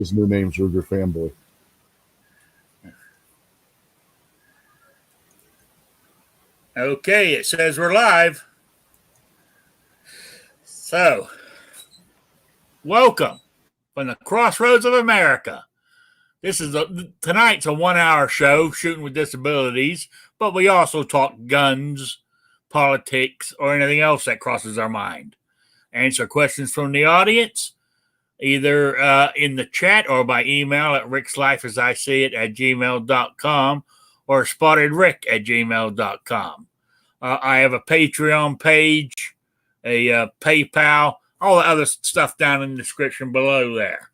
His new name's Ruger Fanboy. Okay, it says we're live. So, welcome from the crossroads of America. Tonight's a 1-hour show, Shooting with Disabilities, but we also talk guns, politics, or anything else that crosses our mind. Answer questions from the audience, either in the chat or by email at rickslifeasIseeit@gmail.com or spottedrick@gmail.com. I have a Patreon page, a PayPal, all the other stuff down in the description below there.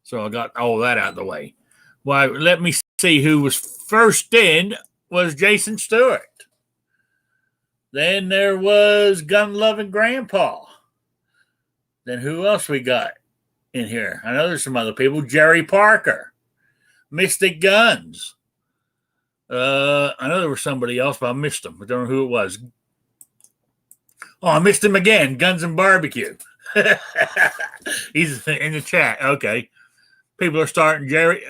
So I got all that out of the way. Well, let me see who was first in was Jason Stewart. Then there was Gun Loving Grandpa. Then who else we got in here? I know there's some other people. Jerry Parker, Mystic Guns. I know there was somebody else, but I missed him. I don't know who it was. Oh, I missed him again. Guns and Barbecue. He's in the chat. Okay. People are starting, Jerry,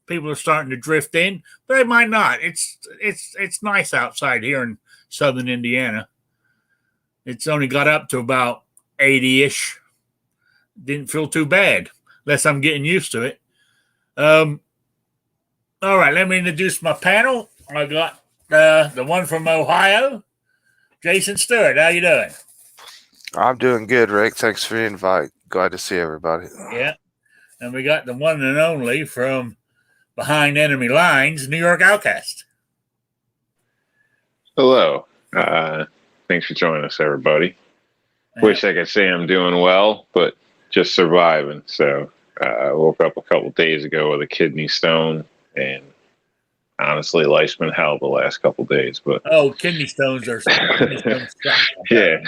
people are starting to drift in, but they might not. It's nice outside here in southern Indiana. It's only got up to about 80-ish. Didn't feel too bad, unless I'm getting used to it. All right, let me introduce my panel. I got the one from Ohio, Jason Stewart. How you doing? I'm doing good, Rick. Thanks for the invite. Glad to see everybody. Yeah. And we got the one and only from behind enemy lines, New York Outcast. Hello. Thanks for joining us, everybody. Yeah. Wish I could say I'm doing well, but just surviving. So I woke up a couple days ago with a kidney stone, and honestly, life's been hell the last couple days. But kidney stones are yeah.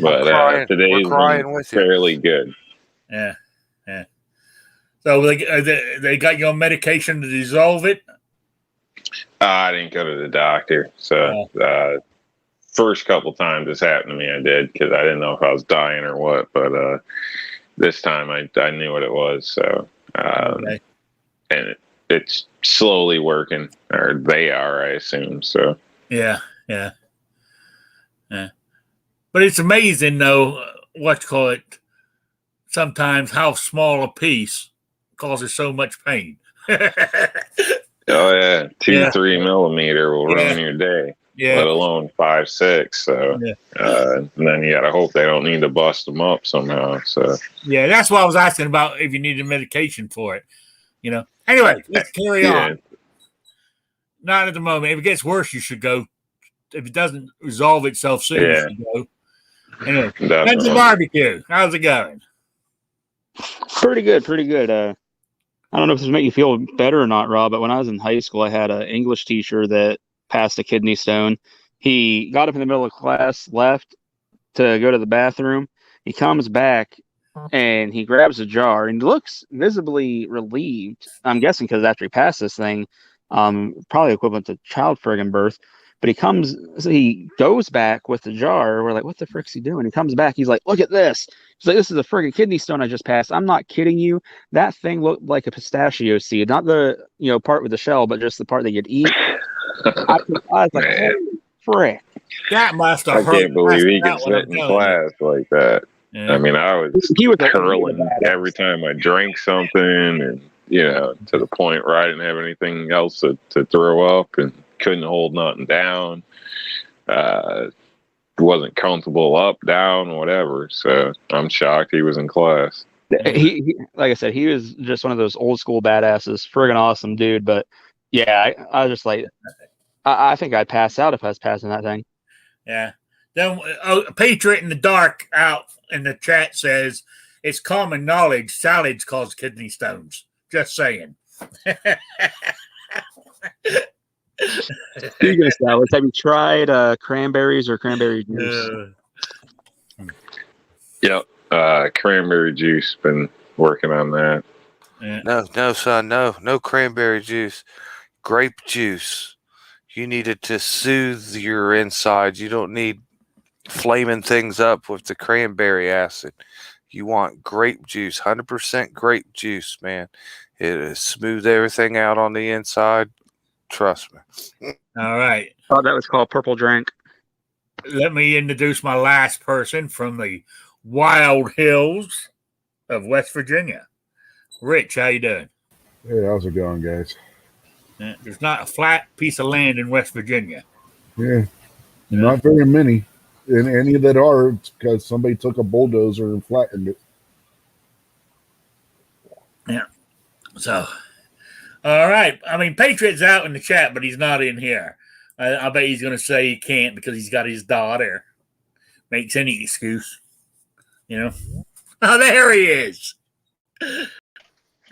But today's been fairly good. Yeah. So they got you on medication to dissolve it? I didn't go to the doctor. So first couple times this happened to me, I did, because I didn't know if I was dying or what. But this time I knew what it was. So and it's slowly working, or they are, I assume. So yeah. But it's amazing, though, sometimes how small a piece causes so much pain. Oh yeah, 2-3 millimeter will ruin your day, let alone 5-6. So and then you gotta hope they don't need to bust them up somehow. So yeah, that's why I was asking about if you needed medication for it. Anyway, let's carry on. Not at the moment. If it gets worse, you should go. If it doesn't resolve itself soon, you should go. Anyway, Guns and Barbecue. How's it going? Pretty good. I don't know if this will make you feel better or not, Rob, but when I was in high school, I had an English teacher that passed a kidney stone. He got up in the middle of class, left to go to the bathroom. He comes back and he grabs a jar and looks visibly relieved. I'm guessing because after he passed this thing, probably equivalent to child friggin' birth. But he goes back with the jar. We're like, what the frick's he doing? He comes back. He's like, look at this. He's like, this is a friggin' kidney stone I just passed. I'm not kidding you. That thing looked like a pistachio seed, not the part with the shell, but just the part that you'd eat. I was like, holy frick. That must have hurt. I can't believe he could sit in class like that. Yeah. I mean, I was curling every time I drank something, and to the point where I didn't have anything else to throw up, and couldn't hold nothing down. Wasn't comfortable up, down, whatever. So I'm shocked he was in class. He like I said, he was just one of those old school badasses. Friggin' awesome dude. But yeah, I was just like, I think I'd pass out if I was passing that thing. Yeah. Then Patriot in the Dark out in the chat says it's common knowledge salads cause kidney stones. Just saying. Speaking of salads, have you tried cranberries or cranberry juice? Yep, cranberry juice. Been working on that. Yeah. No, son, no cranberry juice. Grape juice. You need it to soothe your insides. You don't need flaming things up with the cranberry acid. You want grape juice, 100% grape juice, man. It has smoothed everything out on the inside. Trust me. All right. Thought that was called purple drink. Let me introduce my last person from the wild hills of West Virginia. Rich, how you doing? Hey, how's it going, guys? There's not a flat piece of land in West Virginia. Yeah, not very many. And any that are, it's because somebody took a bulldozer and flattened it. Yeah. So, all right. I mean, Patriot's out in the chat, but he's not in here. I bet he's going to say he can't because he's got his daughter. Makes any excuse, you know. Oh, there he is.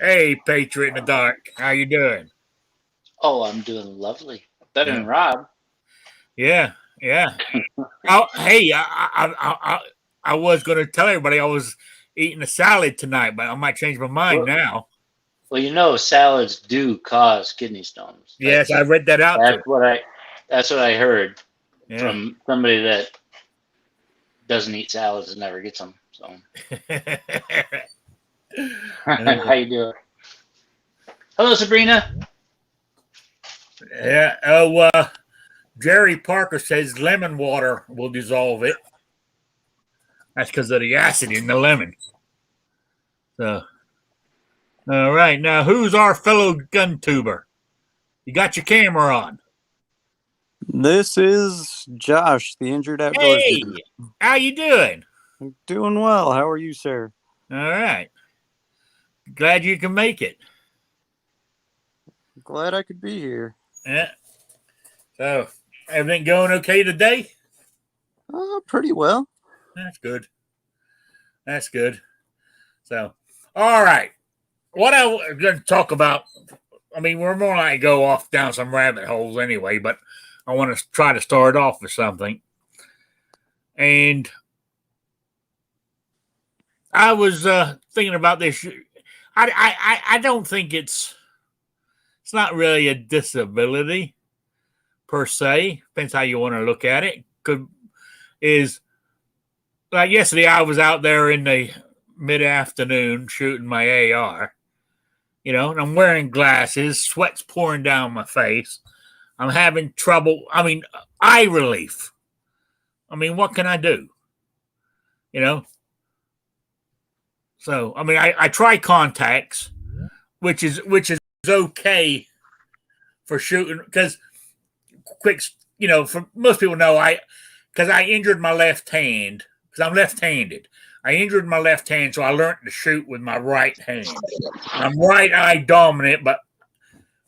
Hey, Patriot in the dark. How you doing? Oh, I'm doing lovely. Better than Rob. Yeah, yeah. Oh, hey, I was going to tell everybody I was eating a salad tonight, but I might change my mind now. Well, you know, salads do cause kidney stones. Yes, I read that out. That's what I heard from somebody that doesn't eat salads and never gets them. So, how you doing? Hello, Sabrina. Yeah. Oh, Jerry Parker says lemon water will dissolve it. That's because of the acid in the lemon. So, all right. Now, who's our fellow gun tuber? You got your camera on. This is Josh, the injured outdoors. Hey, how you doing? I'm doing well. How are you, sir? All right. Glad you can make it. Glad I could be here. Yeah. So, everything going okay today? Pretty well. That's good. That's good. So, all right. What I was going to talk about, I mean, we're more likely to go off down some rabbit holes anyway, but I want to try to start off with something. And I was thinking about this. I don't think it's not really a disability per se. Depends how you want to look at it. Is like yesterday I was out there in the mid-afternoon shooting my AR, you know, and I'm wearing glasses, sweat's pouring down my face. I'm having trouble. I mean, eye relief. I mean, what can I do? You know? So, I mean, I try contacts, which is okay for shooting because quick, you know, for most people know because I injured my left hand because I'm left-handed. I injured my left hand, so I learned to shoot with my right hand. I'm right eye dominant, but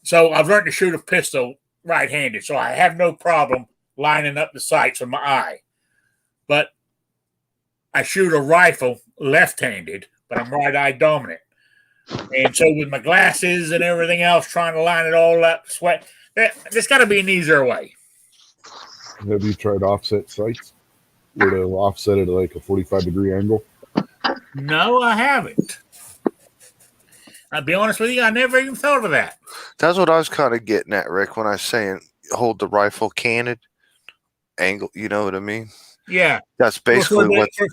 so I've learned to shoot a pistol right-handed, so I have no problem lining up the sights with my eye. But I shoot a rifle left-handed, but I'm right eye dominant. And so with my glasses and everything else, trying to line it all up, sweat, there's got to be an easier way. Have you tried offset sights? Where they'll offset it at like a 45-degree angle? No, I haven't. I'll be honest with you, I never even thought of that. That's what I was kind of getting at, Rick, when I was saying hold the rifle canted angle. You know what I mean? Yeah. That's basically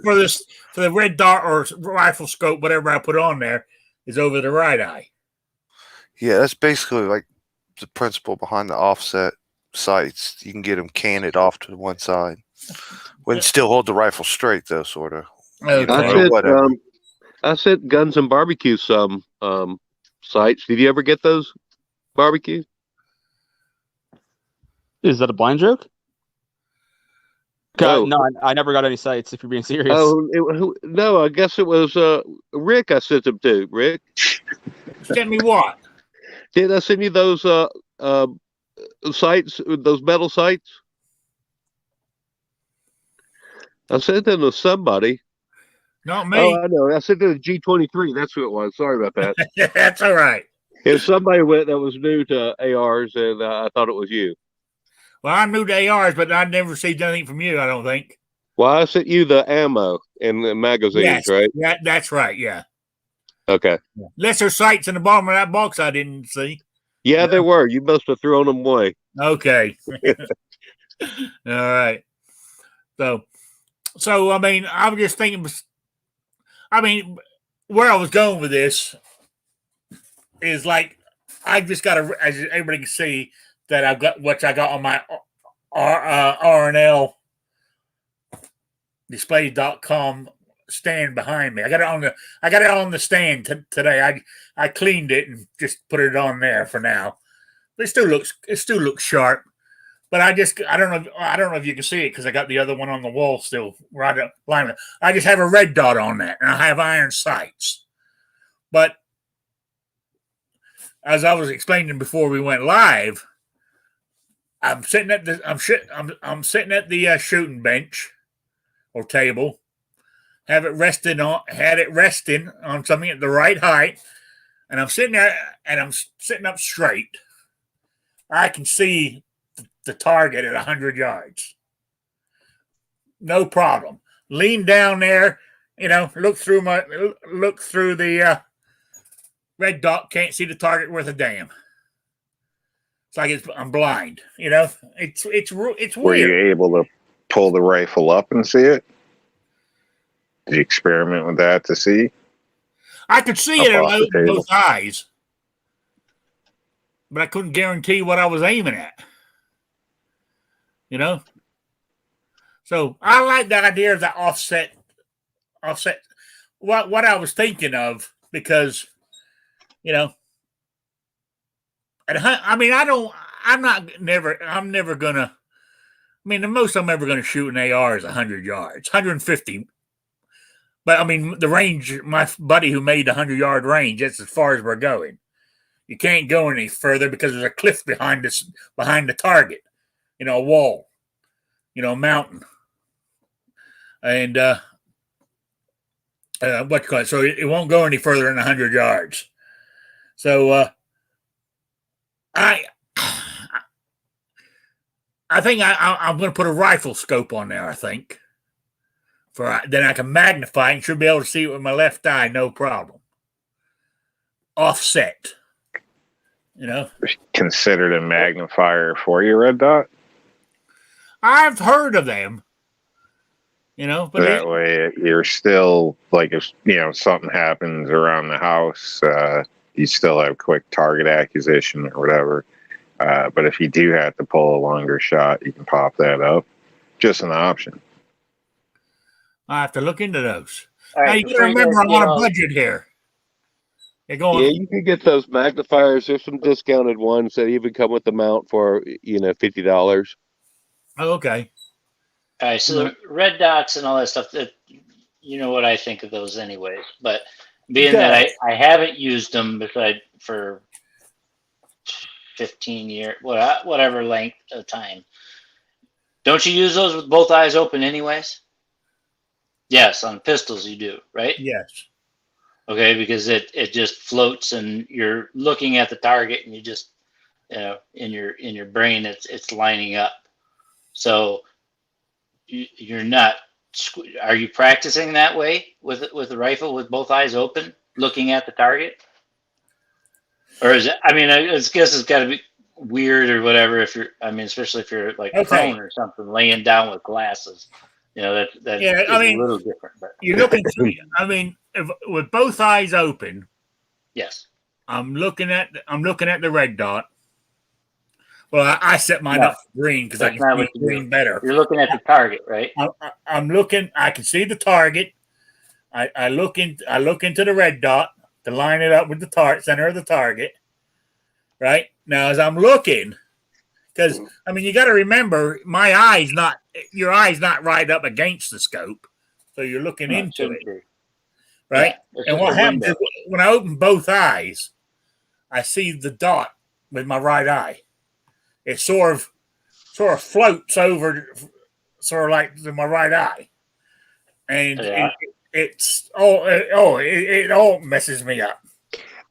for the red dot or rifle scope, whatever I put on there, is over the right eye. Yeah, that's basically like the principle behind the offset sights. You can get them canted off to one side. When still hold the rifle straight, though, sort of. Okay. I sent Guns and Barbecue some sites. Did you ever get those barbecue? Is that a blind joke? Oh. No, I never got any sites, if you're being serious. Oh, no, I guess it was Rick I sent them to. Rick? Send me what? Did I send you those sites, those metal sites? I sent them to somebody. Not me. Oh, I know. I sent them to G23. That's who it was. Sorry about that. That's all right. If somebody that was new to ARs, and I thought it was you. Well, I'm new to ARs, but I never received anything from you, I don't think. Well, I sent you the ammo and the magazines, yes, right? Yeah, that's right, yeah. Okay. Lesser sights in the bottom of that box I didn't see. Yeah, there were. You must have thrown them away. Okay. All right. So I mean, I was just thinking, I mean, where I was going with this is like I just got to, as everybody can see, that I've got what I got on my RNL display.com stand behind me. I got it on the stand today. I cleaned it and just put it on there for now. But it still looks sharp. But I don't know if you can see it because I got the other one on the wall still right up line. I just have a red dot on that, and I have iron sights. But as I was explaining before we went live, I'm sitting at the shooting bench or table. Had it resting on something at the right height, and I'm sitting there and I'm sitting up straight. I can see the target at 100 yards. No problem. Lean down there, look through the red dot. Can't see the target worth a damn. It's like I'm blind. It's weird. Were you able to pull the rifle up and see it? Did you experiment with that to see? I could see it with both eyes, but I couldn't guarantee what I was aiming at. So I like the idea of the offset. What I was thinking of, because I'm never gonna. I mean, the most I'm ever gonna shoot an AR is 100 yards, 150. But I mean, the range. My buddy who made the 100-yard range, that's as far as we're going. You can't go any further because there's a cliff behind the target. A wall. A mountain. And what you call it? So it won't go any further than 100 yards. So I think I'm going to put a rifle scope on there. I think then I can magnify and should be able to see it with my left eye, no problem. Offset. Considered a magnifier for your red dot. I've heard of them. But that way you're still like, if something happens around the house, you still have quick target acquisition or whatever. But if you do have to pull a longer shot, you can pop that up. Just an option. I have to look into those. All right, now, you got to remember, I'm on a budget here. Yeah, you can get those magnifiers. There's some discounted ones that even come with the mount for $50. Oh, okay. All right, so the red dots and all that stuff, that what I think of those anyways. But being that I haven't used them for 15 years, whatever length of time, don't you use those with both eyes open anyways? Yes, on pistols you do, right? Yes. Okay, because it just floats and you're looking at the target and you just in your brain it's lining up. So you're not. Are you practicing that way with the rifle with both eyes open, looking at the target? Or is it? I mean, I guess it's got to be weird or whatever. Especially if you're like prone or something, laying down with glasses. That is a little different. But you're looking through. With both eyes open. Yes. I'm looking at the red dot. Well, I set mine up for green because I can see green better. You're looking at the target, right? I'm looking. I can see the target. I look into the red dot to line it up with the center of the target. Right now, as I'm looking, because you got to remember, your eye's not right up against the scope, so you're looking into it. Right, and what happens is when I open both eyes, I see the dot with my right eye. It sort of floats over, sort of like to my right eye, and it all messes me up.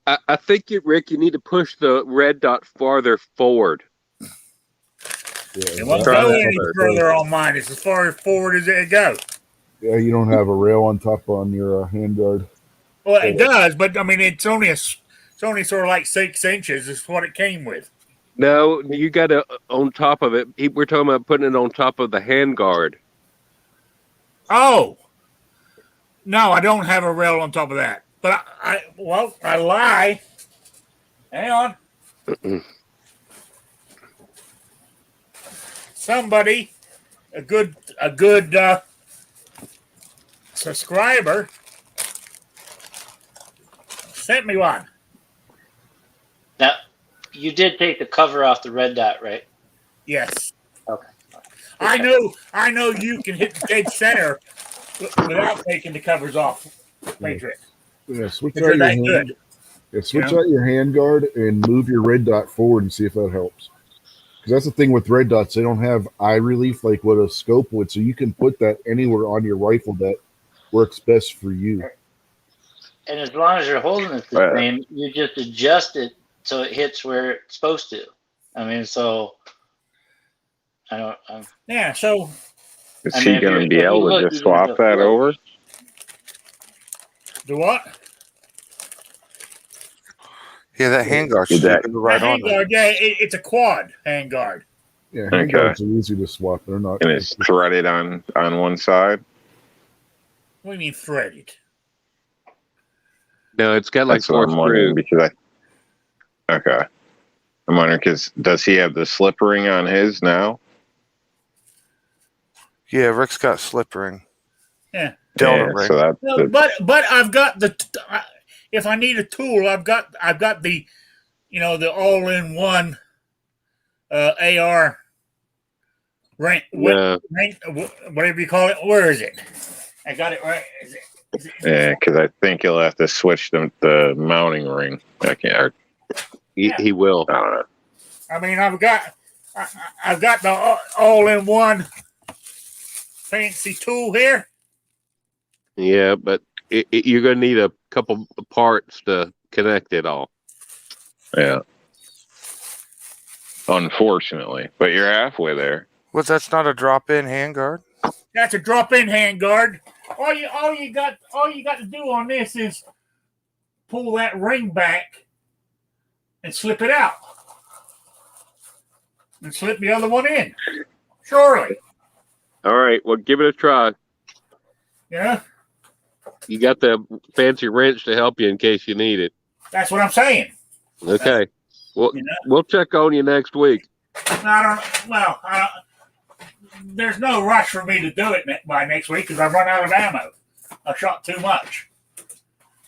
I think Rick, you need to push the red dot farther forward. It won't go any further on mine. It's as far forward as it goes. Yeah, you don't have a rail on top on your handguard. Well, it does, but it's only sort of like 6 inches. Is what it came with. No, you got to on top of it. We're talking about putting it on top of the handguard. Oh, No, I don't have a rail on top of that. But I lie. Hang on. Somebody, a good subscriber, sent me one. Now, you did take the cover off the red dot, right? Yes. Okay. I know you can hit the dead center without taking the covers off, Patriot. Yeah, switch Because out they're your that hand. good. Yeah, switch out your hand guard and move your red dot forward and see if that helps. Because that's the thing with red dots; they don't have eye relief like what a scope would. So you can put that anywhere on your rifle that works best for you. And as long as you're holding it the same, you just adjust it so it hits where it's supposed to. I mean, so I don't. Yeah. So is he going to be able to just swap that over? Do what? Yeah, that handguard should be right on. Handguard, yeah, it's a quad handguard. Yeah, handguards are easy to swap. They're not. And it's threaded on one side. What do you mean threaded? No, it's got like 4 screws. Because okay. I'm wondering because does he have the slip ring on his now? Yeah, Rick's got slip ring. Yeah. Delta ring. So no, but I've got the. If I need a tool, I've got the, the all-in-one AR rank, whatever you call it. Where is it? I got it right. Is it yeah, because I think he'll have to switch the mounting ring. I can't. He will. I don't know. I mean, I've got the all-in-one fancy tool here. Yeah, but you're going to need a couple parts to connect it all. Yeah. Unfortunately, but you're halfway there. Well, that's not a drop-in handguard. That's a drop-in handguard. All you got to do on this is pull that ring back and slip it out, and slip the other one in. Surely. All right. Well, give it a try. Yeah. You got the fancy wrench to help you in case you need it. That's what I'm saying. Okay. Well, we'll check on you next week. There's no rush for me to do it by next week because I've run out of ammo. I shot too much.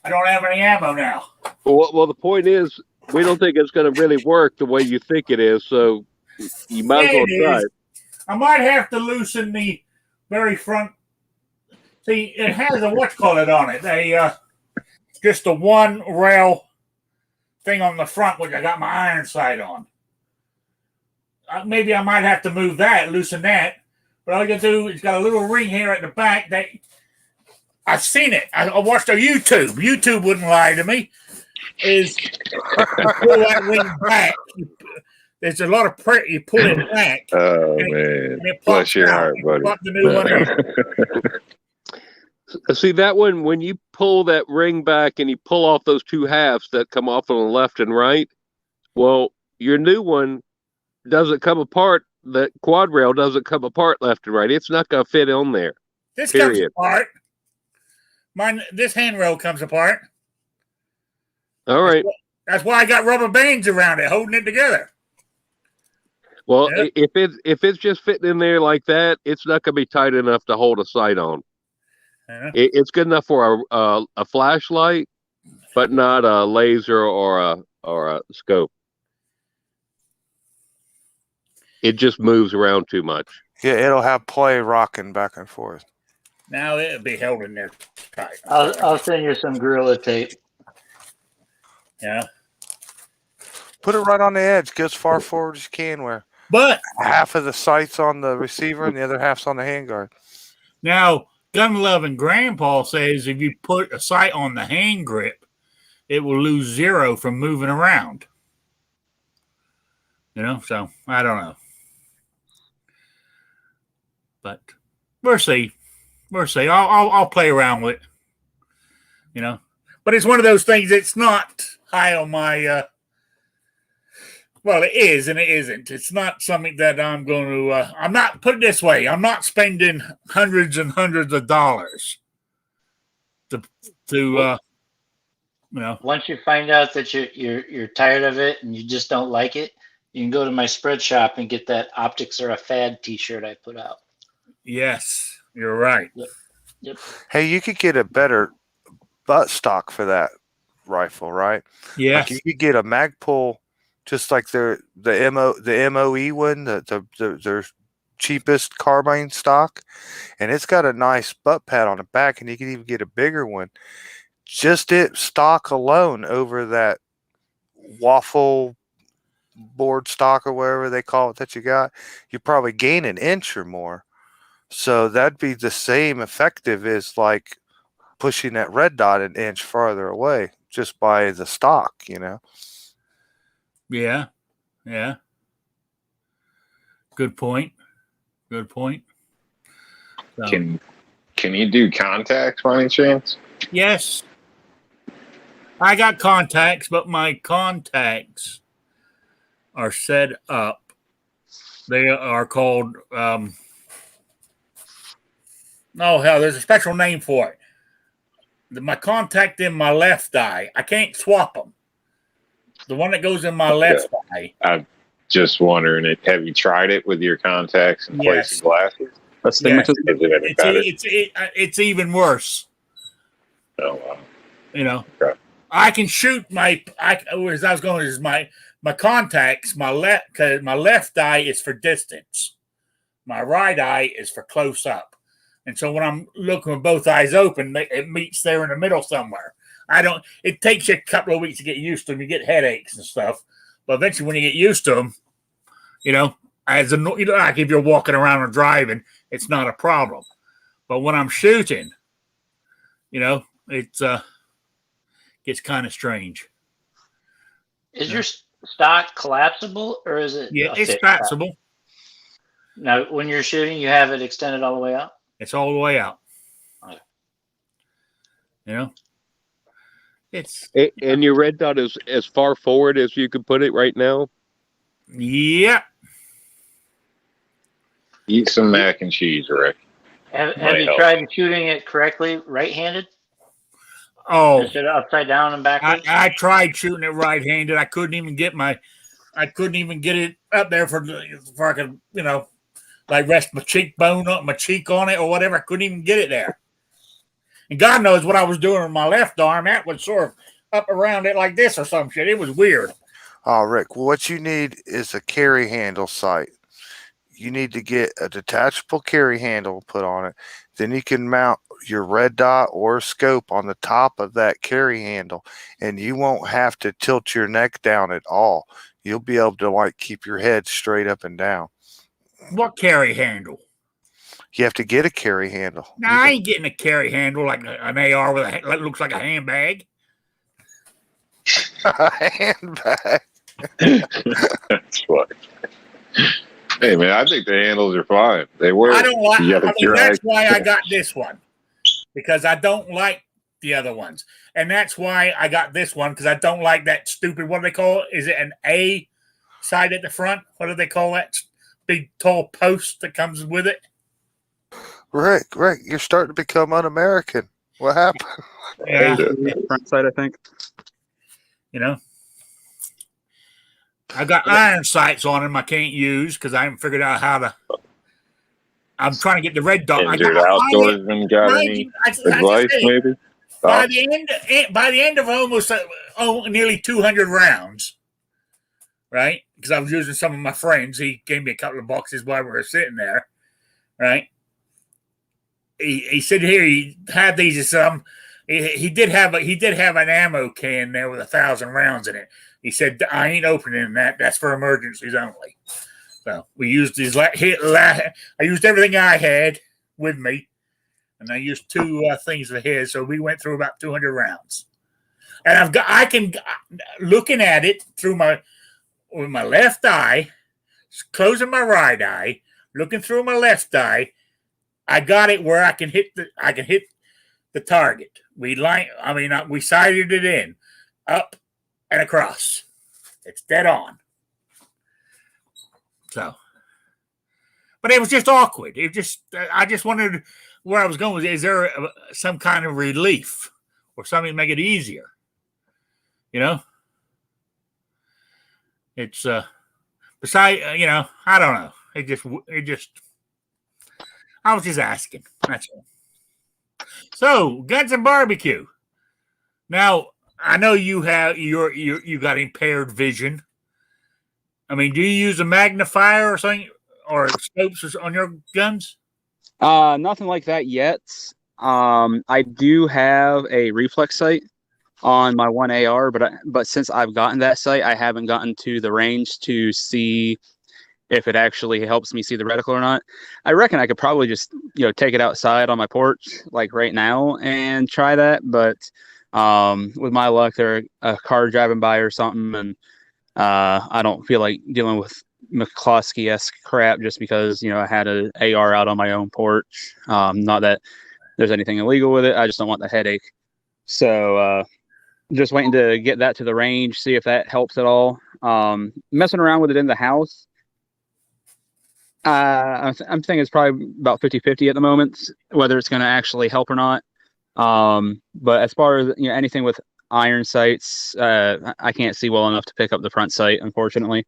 I don't have any ammo now. Well, the point is, we don't think it's going to really work the way you think it is, so you might as well try it. I might have to loosen the very front. See, it has a whatchamacallit on it. Just a one rail thing on the front, which I got my iron sight on. Maybe I might have to move that, loosen that. But all you got to do is got a little ring here at the back that I've seen it. I watched a YouTube. YouTube wouldn't lie to me. Is you pull that ring back. There's a lot of pressure. You pull it back. Oh, man. Bless your heart, buddy. Pop the new one in. See, that one, when you pull that ring back and you pull off those two halves that come off on the left and right, well, your new one doesn't come apart. The quad rail doesn't come apart left and right. It's not going to fit on there. This comes apart. This handrail comes apart. All right. That's why I got rubber bands around it, holding it together. Well, if it's just fitting in there like that, it's not going to be tight enough to hold a sight on. It's good enough for a flashlight, but not a laser or a scope. It just moves around too much. Yeah, it'll have play rocking back and forth. Now it'll be held in there tight. I'll send you some Gorilla tape. Yeah. Put it right on the edge. Go as far forward as you can. Where half of the sight's on the receiver and the other half's on the handguard. Now, Gun Loving Grandpa says if you put a sight on the hand grip, it will lose 0 from moving around. So I don't know. But we'll see. We'll see. I'll play around with it. But it's one of those things that's not high on my well, it is and it isn't. It's not something that I'm going to I'm not, put it this way, I'm not spending hundreds and hundreds of dollars to Once you find out that you're tired of it and you just don't like it, you can go to my spread shop and get that "Optics Are a Fad" T-shirt I put out. Yes, you're right. Yep. Hey, you could get a better butt stock for that rifle, right? Yes. Like you could get a Magpul, just like the MOE one, their cheapest carbine stock, and it's got a nice butt pad on the back, and you can even get a bigger one. Just it stock alone over that waffle board stock or whatever they call it that you got, you probably gain an inch or more. So that'd be the same effective as like pushing that red dot an inch farther away just by the stock, you know? Yeah. Yeah. Good point. Good point. So, Can you do contacts by any chance? yes. I got contacts, but my contacts are set up. They are called oh hell, there's a special name for it. My contact in my left eye, I can't swap them. The one that goes in my left eye. I'm just wondering, have you tried it with your contacts in place of glasses? Yes. Is it any better? It's even worse. Oh wow. You know, Okay. I can shoot as I was going is my contacts, my left eye is for distance. My right eye is for close up. And so when I'm looking with both eyes open, it meets there in the middle somewhere. It takes you a couple of weeks to get used to them. You get headaches and stuff. But eventually when you get used to them, like if you're walking around or driving, it's not a problem. But when I'm shooting, it's gets kind of strange. Is your stock collapsible or is it? Yeah, it's collapsible. Now, when you're shooting, you have it extended all the way out? It's all the way out. Okay. And your red dot is as far forward as you could put it right now? Yeah. Eat some mac and cheese, Rick. Have you tried shooting it correctly right-handed? Oh. Instead of upside down and backwards? I tried shooting it right-handed. I couldn't even get it up there for I could, like rest my cheekbone up, my cheek on it or whatever. I couldn't even get it there. And God knows what I was doing with my left arm. That was sort of up around it like this or some shit. It was weird. Oh, Rick, well, what you need is a carry handle sight. You need to get a detachable carry handle put on it. Then you can mount your red dot or scope on the top of that carry handle, and you won't have to tilt your neck down at all. You'll be able to keep your head straight up and down. What carry handle? You have to get a carry handle. No, I ain't getting a carry handle like an AR that looks like a handbag. A handbag. That's funny. Hey man, I think the handles are fine. They work. I don't like. That's why I got this one, because I don't like the other ones, and that's why I got this one because I don't like that stupid. What do they call it? Is it an A side at the front? What do they call that big tall post that comes with it? Rick, you're starting to become un-American. What happened? Yeah, front side, I think. I got iron sights on them I can't use because I haven't figured out how to. I'm trying to get the red dot. Injured outdoorsman got any advice, maybe? By the end of almost nearly 200 rounds, right? Because I was using some of my friends. He gave me a couple of boxes while we were sitting there, right? He said here he had these some. He did have an ammo can there with 1,000 rounds in it. He said, I ain't opening that. That's for emergencies only. So we used I used everything I had with me, and I used two things of his. So we went through about 200 rounds. And looking at it with my left eye, closing my right eye, looking through my left eye, I got it where I can hit the target. We sighted it in, up and across. It's dead on. So, but it was just awkward. I just wanted where I was going is there some kind of relief or something to make it easier? You know, it's beside I don't know. It just I was just asking. That's all. So guns and barbecue. Now I know you have you got impaired vision. I mean, do you use a magnifier or something or scopes on your guns? Nothing like that yet. I do have a reflex sight on my one AR, but since I've gotten that sight, I haven't gotten to the range to see if it actually helps me see the reticle or not. I reckon I could probably just take it outside on my porch like right now and try that, but with my luck, there a car driving by or something, and I don't feel like dealing with McCloskey-esque crap just because I had an AR out on my own porch. Not that there's anything illegal with it. I just don't want the headache. So just waiting to get that to the range, see if that helps at all. Messing around with it in the house, I'm thinking it's probably about 50-50 at the moment, whether it's going to actually help or not. But as far as anything with iron sights, I can't see well enough to pick up the front sight, unfortunately.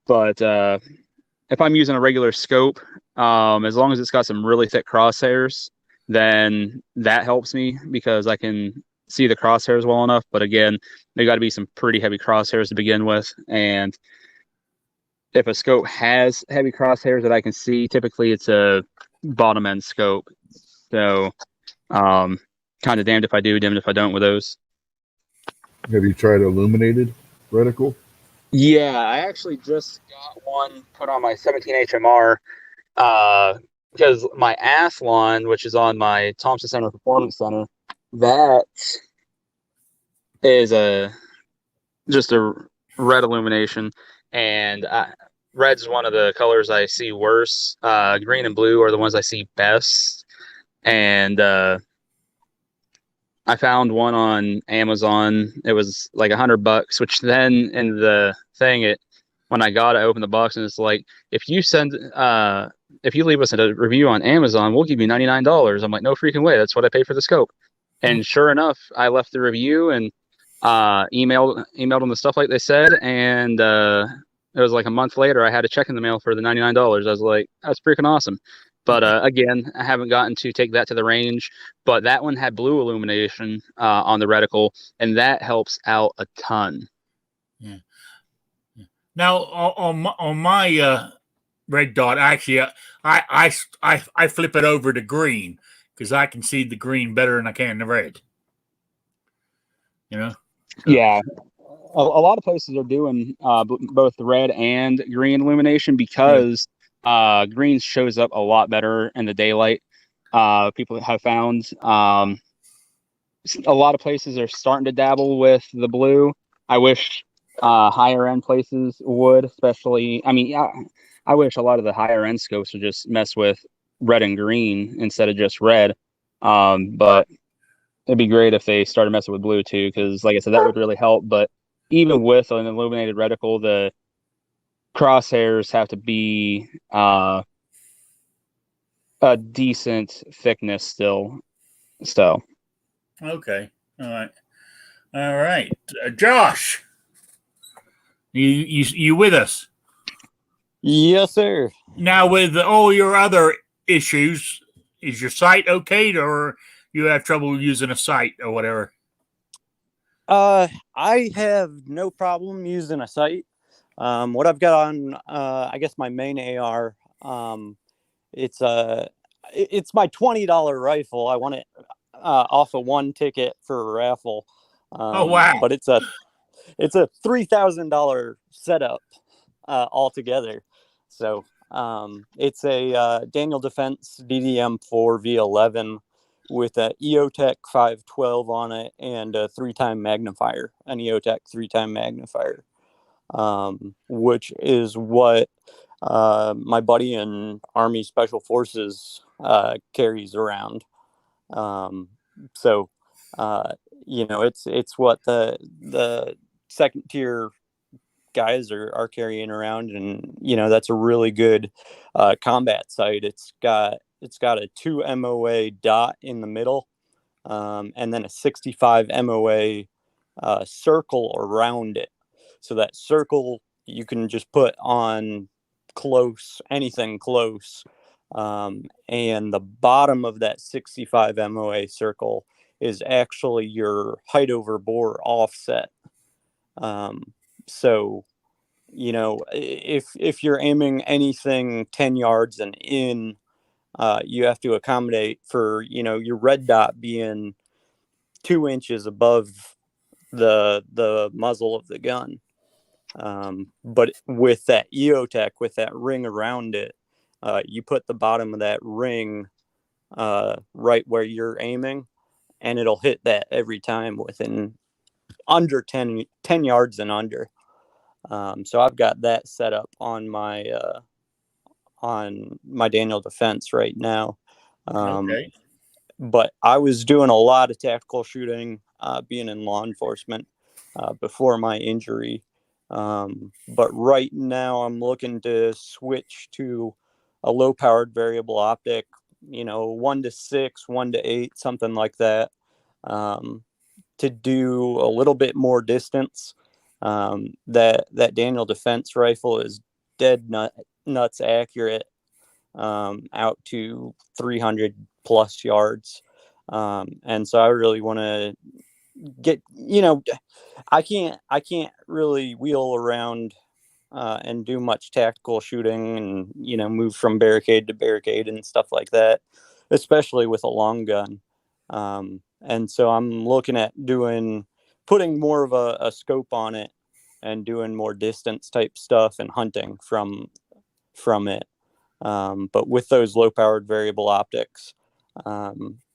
But if I'm using a regular scope, as long as it's got some really thick crosshairs, then that helps me because I can see the crosshairs well enough. But again, they got to be some pretty heavy crosshairs to begin with. And if a scope has heavy crosshairs that I can see, typically it's a bottom end scope. So kind of damned if I do, damned if I don't with those. Have you tried illuminated reticle? Yeah, I actually just got one put on my 17 HMR because my Athlon, which is on my Thompson Center Performance Center, that is just a red illumination, and red's one of the colors I see worse. Green and blue are the ones I see best, and I found one on Amazon. It was like $100, which then in the thing, when I got it, I opened the box and it's like, if you leave us a review on Amazon, we'll give you $99. I'm like, no freaking way. That's what I paid for the scope. And sure enough, I left the review and emailed them the stuff like they said. And it was like a month later, I had a check in the mail for the $99. I was like, that's freaking awesome. But again, I haven't gotten to take that to the range. But that one had blue illumination on the reticle, and that helps out a ton. Yeah. Now on my red dot, actually, I flip it over to green because I can see the green better than I can the red. Yeah. A lot of places are doing both red and green illumination because green shows up a lot better in the daylight. People have found a lot of places are starting to dabble with the blue. I wish higher end places would, especially. I mean, I wish a lot of the higher end scopes would just mess with red and green instead of just red. But it'd be great if they started messing with blue too, because like I said, that would really help. But even with an illuminated reticle, the crosshairs have to be a decent thickness still. So Okay. All right. Josh, you with us? Yes, sir. Now, with all your other issues, is your sight okay, or you have trouble using a sight or whatever? I have no problem using a sight. What I've got on, I guess my main AR, it's my $20 rifle. I won it off of one ticket for a raffle. Oh wow! But it's a $3,000 setup altogether. So it's a Daniel Defense DDM4 V11 with a EOTech 512 on it and a 3-time magnifier, an EOTech 3-time magnifier, which is what my buddy in Army Special Forces carries around. So it's what the second tier guys are carrying around, and that's a really good combat sight. It's got it's got a 2 MOA dot in the middle, and then a 65 MOA circle around it. So that circle you can just put on close, anything close. And the bottom of that 65 MOA circle is actually your height over bore offset. So, you know, if you're aiming anything 10 yards and in, you have to accommodate for, you know, your red dot being 2 inches above the muzzle of the gun. But with that EOTech, with that ring around it, you put the bottom of that ring right where you're aiming, and it'll hit that every time within under 10 yards and under. So I've got that set up on my Daniel Defense right now. Okay. But I was doing a lot of tactical shooting, being in law enforcement before my injury. But right now I'm looking to switch to a low powered variable optic, you know, 1-6, 1-8, something like that, to do a little bit more distance. That Daniel Defense rifle is dead nuts accurate, out to 300 plus yards. And so I really want to get, you know, I can't really wheel around and do much tactical shooting and, you know, move from barricade to barricade and stuff like that, especially with a long gun. And so I'm looking at putting more of a scope on it and doing more distance type stuff and hunting from it. But with those low powered variable optics,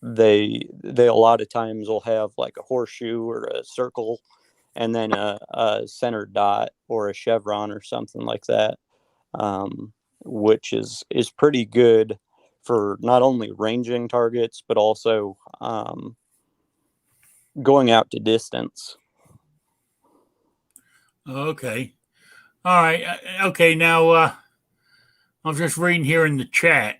they a lot of times will have like a horseshoe or a circle and then a center dot or a chevron or something like that, which is pretty good for not only ranging targets but also going out to distance. Okay. All right. Okay. Now, I was just reading here in the chat.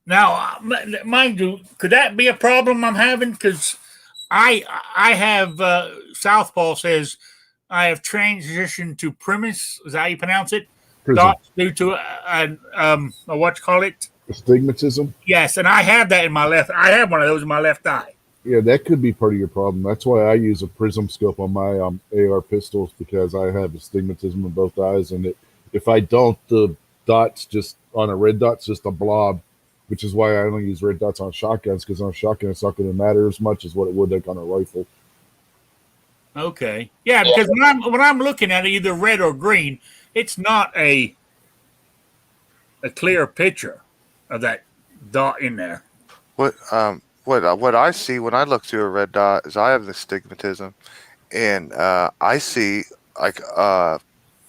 Now, mind you, could that be a problem I'm having? Because I have Southpaw says I have transitioned to premise. Is that how you pronounce it? Prism. Dots due to a what you call it? Astigmatism. Yes, and I have that in my left. I have one of those in my left eye. Yeah, that could be part of your problem. That's why I use a prism scope on my AR pistols, because I have astigmatism in both eyes, and if I don't, the dots just on a red dot's just a blob, which is why I only use red dots on shotguns, because on a shotgun it's not going to matter as much as what it would like on a rifle. Okay, yeah, because when I'm looking at it, either red or green, it's not a clear picture of that dot in there. What I see when I look through a red dot is I have the astigmatism, and I see like a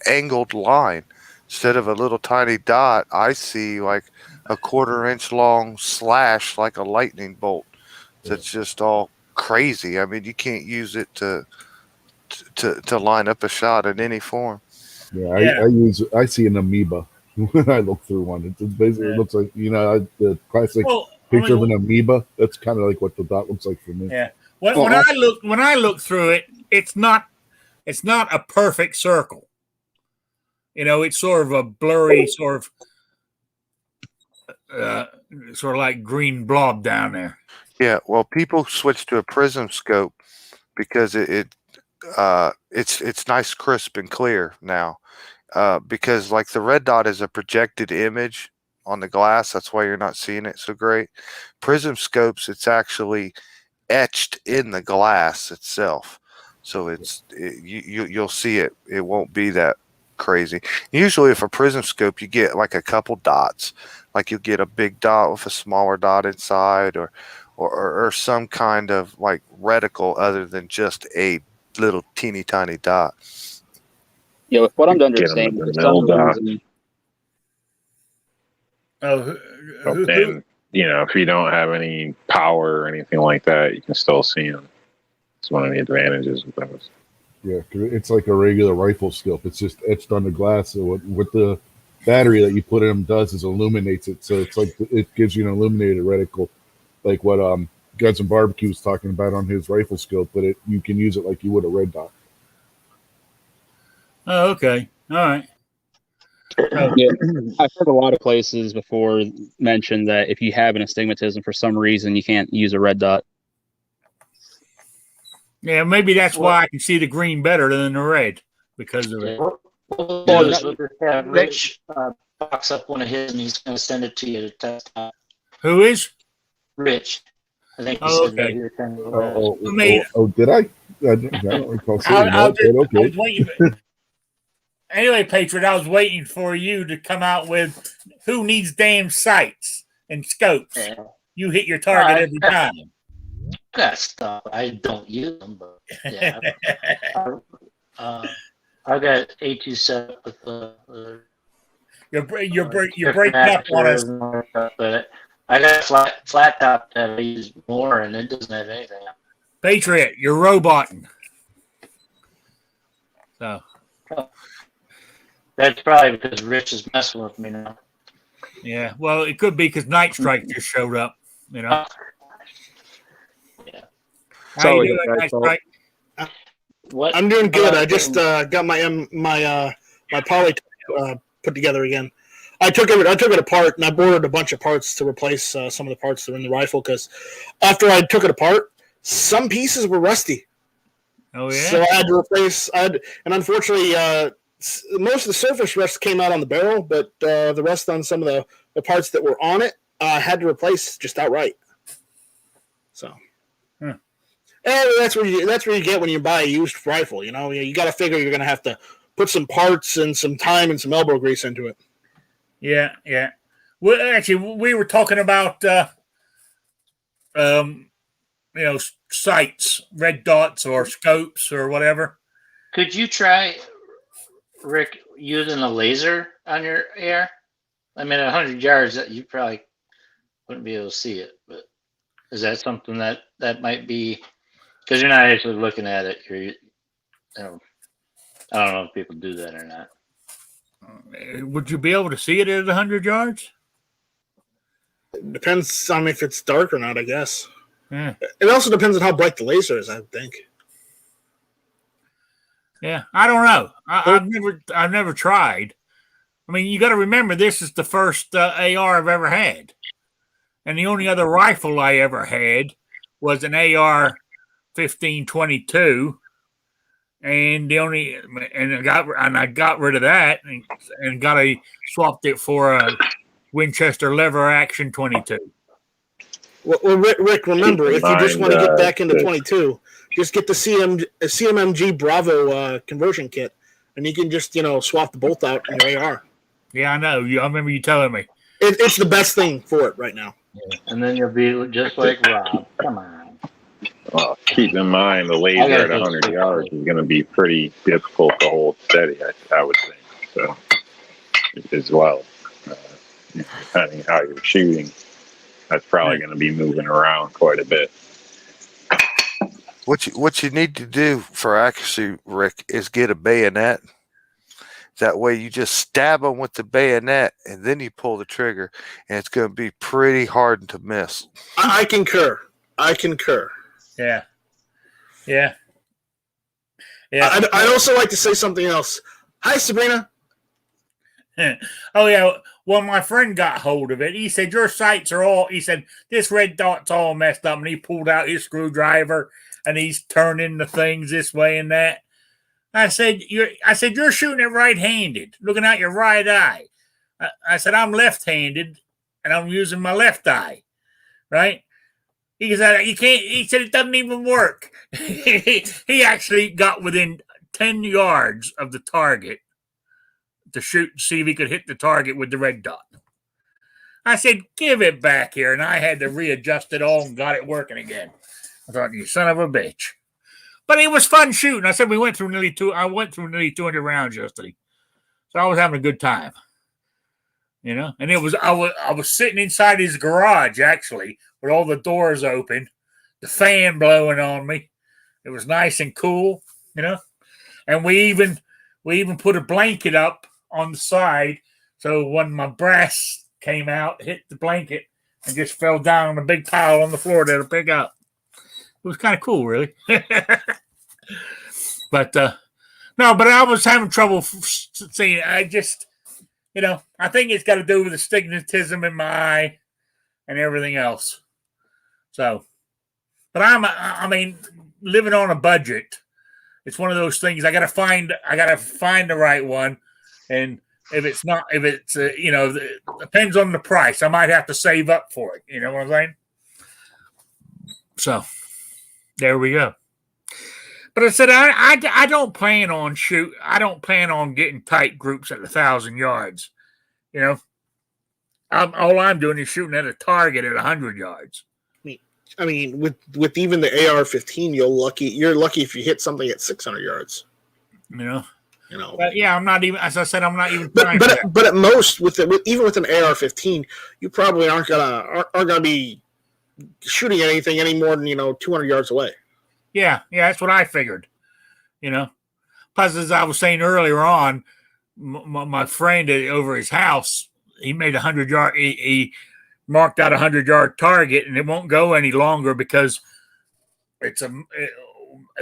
angled line instead of a little tiny dot. I see like a 1/4 inch long slash, like a lightning bolt. That's just all crazy. I mean, you can't use it to line up a shot in any form. Yeah, I see an amoeba when I look through one. It basically looks like, you know, the classic picture of an amoeba. That's kind of like what the dot looks like for me. Yeah. When I look through it, it's not a perfect circle. You know, it's sort of a blurry sort of like green blob down there. Yeah, well, people switch to a prism scope because it's nice, crisp, and clear now. Because like the red dot is a projected image on the glass, that's why you're not seeing it so great. Prism scopes, it's actually etched in the glass itself, so you'll see it. It won't be that crazy. Usually, if a prism scope, you get like a couple dots, like you'll get a big dot with a smaller dot inside, or some kind of like reticle other than just a little teeny tiny dot. Yeah, with what I'm to Get 'em understand, with for the mill some dot. reason, And you know, if you don't have any power or anything like that, you can still see them. It's one of the advantages of those. Yeah, 'cause it's like a regular rifle scope. It's just etched on the glass. So with the battery that you put in them does is illuminates it. So it's like it gives you an illuminated reticle, like what Guns and Barbecue was talking about on his rifle scope. But you can use it like you would a red dot. Oh, okay. All right. Yeah, I've heard a lot of places before mention that if you have an astigmatism for some reason, you can't use a red dot. Yeah, maybe that's why I can see the green better than the red because of it. We'll just have Rich box up one of his, and he's going to send it to you to test out. Who is? Rich. I think he Oh, said okay. right here. Did I? I don't recall seeing that. I But okay. was waiting. Anyway, Patriot, I was waiting for you to come out with who needs damn sights and scopes. Yeah. You hit your target every time. That stuff. I don't use them, but yeah. I got A2 set up with the You're breaking up on us. But I got flat top that I use more, and it doesn't have anything. Patriot, you're roboting. So that's probably because Rich is messing with me now. Yeah, well, it could be because Night Strike just showed up. You know. Yeah. How you doing, Night Strike? What? I'm doing good. I just got my poly put together again. I took it apart, and I ordered a bunch of parts to replace some of the parts that were in the rifle, because after I took it apart, some pieces were rusty. Oh yeah. So I had to replace. And unfortunately, most of the surface rust came out on the barrel, but the rest on some of the parts that were on it, I had to replace just outright. So. And that's where you get when you buy a used rifle. You know, you got to figure you're going to have to put some parts and some time and some elbow grease into it. Yeah, yeah. Well, actually, we were talking about, sights, red dots or scopes or whatever. Could you try, Rick, using a laser on your AR? I mean, 100 yards, you probably wouldn't be able to see it, but is that something that might be? Because you're not actually looking at it. I don't know if people do that or not. Would you be able to see it at 100 yards? It depends on if it's dark or not, I guess. Yeah. It also depends on how bright the laser is, I think. Yeah, I don't know. I've never tried. I mean, you got to remember, this is the first AR I've ever had, and the only other rifle I ever had was an AR 1522, and I got rid of that and swapped it for a Winchester lever action 22. Well, Rick, remember, if you just want to get back into 22, just get the CMMG Bravo conversion kit, and you can just swap the bolt out in your AR. Yeah, I know. I remember you telling me. It's the best thing for it right now. Yeah. And then you'll be just like Rob. Come on. Well, keep in mind the laser at 100 yards is going to be pretty difficult to hold steady, I would think, so as well. Depending how you're shooting, that's probably going to be moving around quite a bit. What you need to do for accuracy, Rick, is get a bayonet. That way you just stab them with the bayonet, and then you pull the trigger, and it's going to be pretty hard to miss. I concur. Yeah. Yeah. I'd also like to say something else. Hi, Sabrina. Oh, yeah. Well, my friend got hold of it. He said, your sights are all, he said, this red dot's all messed up. And he pulled out his screwdriver and he's turning the things this way and that. I said, you're shooting it right-handed, looking out your right eye. I said, I'm left-handed and I'm using my left eye. Right? He said, you can't, he said, it doesn't even work. He actually got within 10 yards of the target to shoot and see if he could hit the target with the red dot. I said, give it back here. And I had to readjust it all and got it working again. I thought, you son of a bitch. But it was fun shooting. I said, I went through nearly 200 rounds yesterday. So I was having a good time. And it was, I was sitting inside his garage, actually, with all the doors open, the fan blowing on me. It was nice and cool, And we even put a blanket up on the side So when my brass came out, hit the blanket, and just fell down on a big pile on the floor there to pick up. It was kind of cool, really. But no, but I was having trouble seeing it. I just, I think it's got to do with the stigmatism in my eye and everything else. So, but I mean, living on a budget, it's one of those things. I got to find the right one, and if it's it depends on the price. I might have to save up for it. You know what I'm saying? So, there we go. But I said I don't plan on getting tight groups at 1,000 yards. All I'm doing is shooting at a target at 100 yards. I mean, with even the AR-15, you're lucky if you hit something at 600 yards. But yeah, I'm not even. As I said, I'm not even. But at most, even with an AR-15, you probably aren't gonna be shooting at anything any more than 200 yards away. Yeah, that's what I figured. Plus, as I was saying earlier on, my friend over his house, he made 100-yard. He marked out 100-yard target, and it won't go any longer because it's a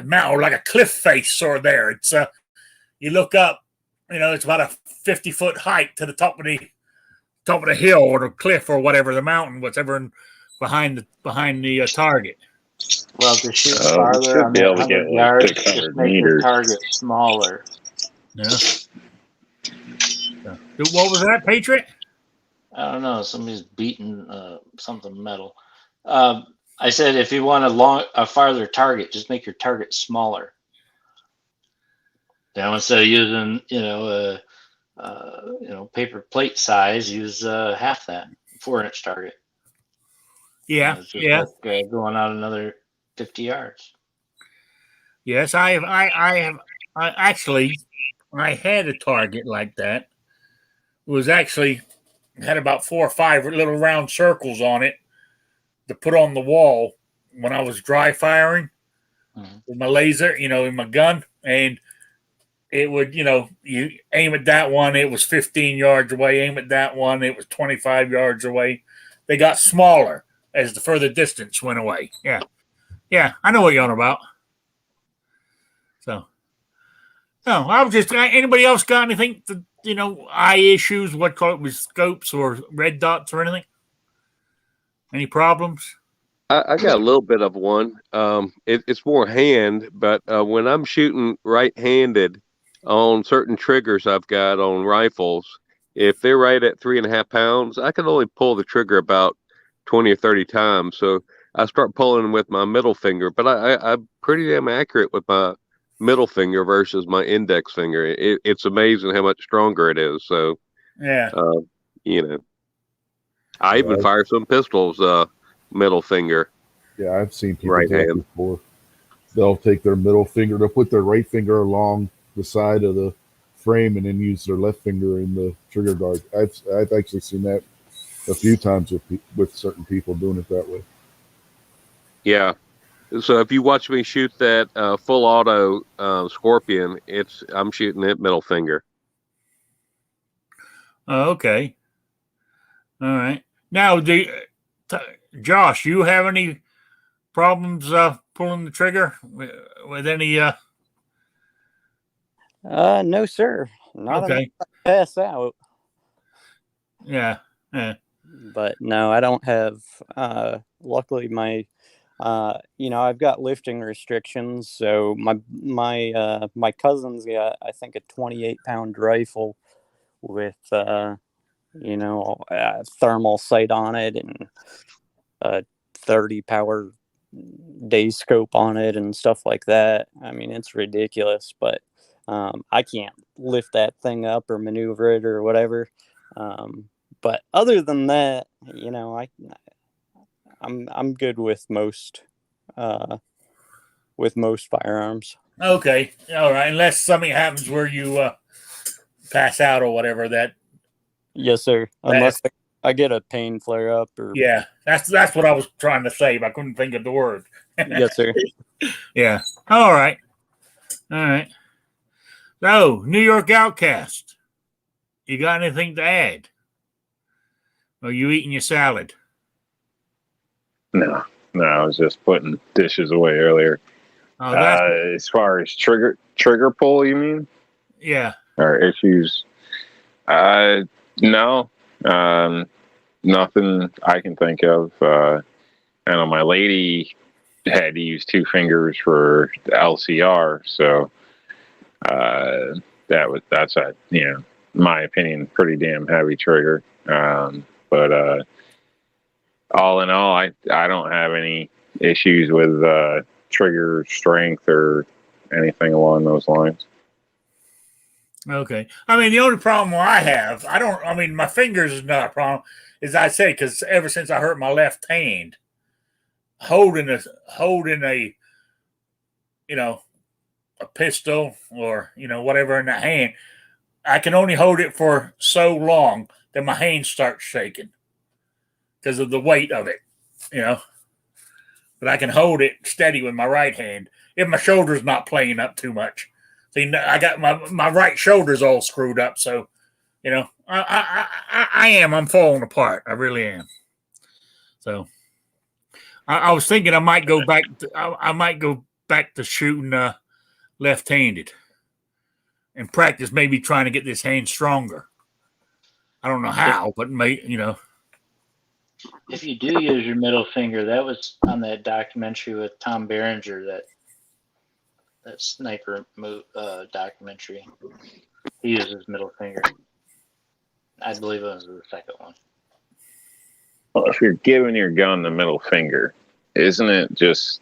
mountain, like a cliff face sort of there. It's you look up, it's about a 50-foot height to the top of the hill or the cliff or whatever, the mountain, whatever behind the target. Well, to shoot farther on that 100 yards, just make your target smaller. Yeah. What was that, Patriot? I don't know. Somebody's beating something metal. I said if you want a farther target, just make your target smaller. Now instead of using paper plate size, use half that 4-inch target. Yeah, Like, going out another 50 yards. Yes, I actually had a target like that. It was actually had about 4 or 5 little round circles on it to put on the wall when I was dry firing with my laser, in my gun, and it would, you aim at that one, it was 15 yards away. Aim at that one, it was 25 yards away. They got smaller as the further distance went away. Yeah, I know what you're on about. So, no, I was just. Anybody else got anything? Eye issues? What call it with scopes or red dots or anything? Any problems? I got a little bit of one. It's more hand, but when I'm shooting right-handed on certain triggers I've got on rifles, if they're right at 3.5 pounds, I can only pull the trigger about 20 or 30 times. So I start pulling with my middle finger, but I'm pretty damn accurate with my middle finger versus my index finger. It's amazing how much stronger it is. So, yeah, I even fire some pistols middle finger. Yeah, I've seen people do that before. They'll take their middle finger, they'll put their right finger along the side of the frame and then use their left finger in the trigger guard. I've actually seen that a few times with certain people doing it that way. Yeah. So if you watch me shoot that full auto Scorpion, I'm shooting it middle finger. Oh, okay. All right. Now, Josh, you have any problems pulling the trigger with any? No, sir. Not okay. Pass out. Yeah. But no, I don't have. Luckily, my I've got lifting restrictions, so my cousin's got, I think, a 28-pound rifle with a thermal sight on it and a 30 power day scope on it and stuff like that. I mean, it's ridiculous, but I can't lift that thing up or maneuver it or whatever. But other than that, I'm good with most firearms. Okay, all right. Unless something happens where you pass out or whatever. Yes, sir. Unless I get a pain flare up or. Yeah, that's what I was trying to say, but I couldn't think of the word. Yes, sir. Yeah. All right. So, New York Outcast. you got anything to add? Are you eating your salad? No, I was just putting dishes away earlier. Oh, that's As far as trigger pull, you mean? yeah. Or issues? No, nothing I can think of. I know my lady had to use 2 fingers for the LCR, so that's a my opinion, pretty damn heavy trigger. But all in all, I don't have any issues with trigger strength or anything along those lines. Okay. I mean, the only problem I have, my fingers is not a problem, as I say, because ever since I hurt my left hand, holding a a pistol or whatever in the hand, I can only hold it for so long that my hand starts shaking because of the weight of it, you know. But I can hold it steady with my right hand if my shoulder's not playing up too much. See, I got my right shoulder's all screwed up, so I'm falling apart. I really am. So I was thinking I might go back. I might go back to shooting left-handed and practice maybe trying to get this hand stronger. I don't know how, but If you do use your middle finger, that was on that documentary with Tom Berenger, that sniper documentary. He used his middle finger. I believe it was the second one. Well, if you're giving your gun the middle finger, isn't it just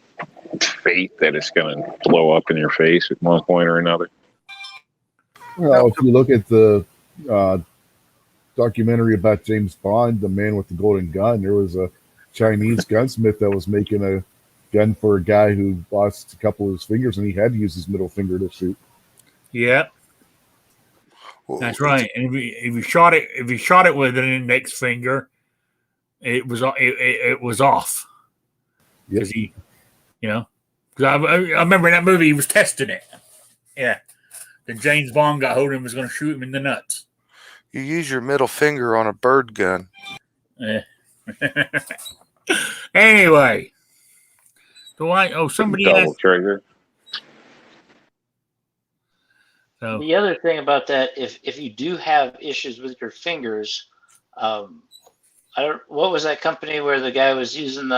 fate that it's going to blow up in your face at one point or another? Well, if you look at the documentary about James Bond, the man with the golden gun, there was a Chinese gunsmith that was making a gun for a guy who lost a couple of his fingers, and he had to use his middle finger to shoot. Yep. That's right. And if you shot it with an index finger, it was off. Because because I remember in that movie he was testing it. Yeah. Then James Bond got hold of him and was going to shoot him in the nuts. You use your middle finger on a bird gun. Yeah. Anyway, somebody double asked. Trigger. So, the other thing about that, if you do have issues with your fingers, what was that company where the guy was using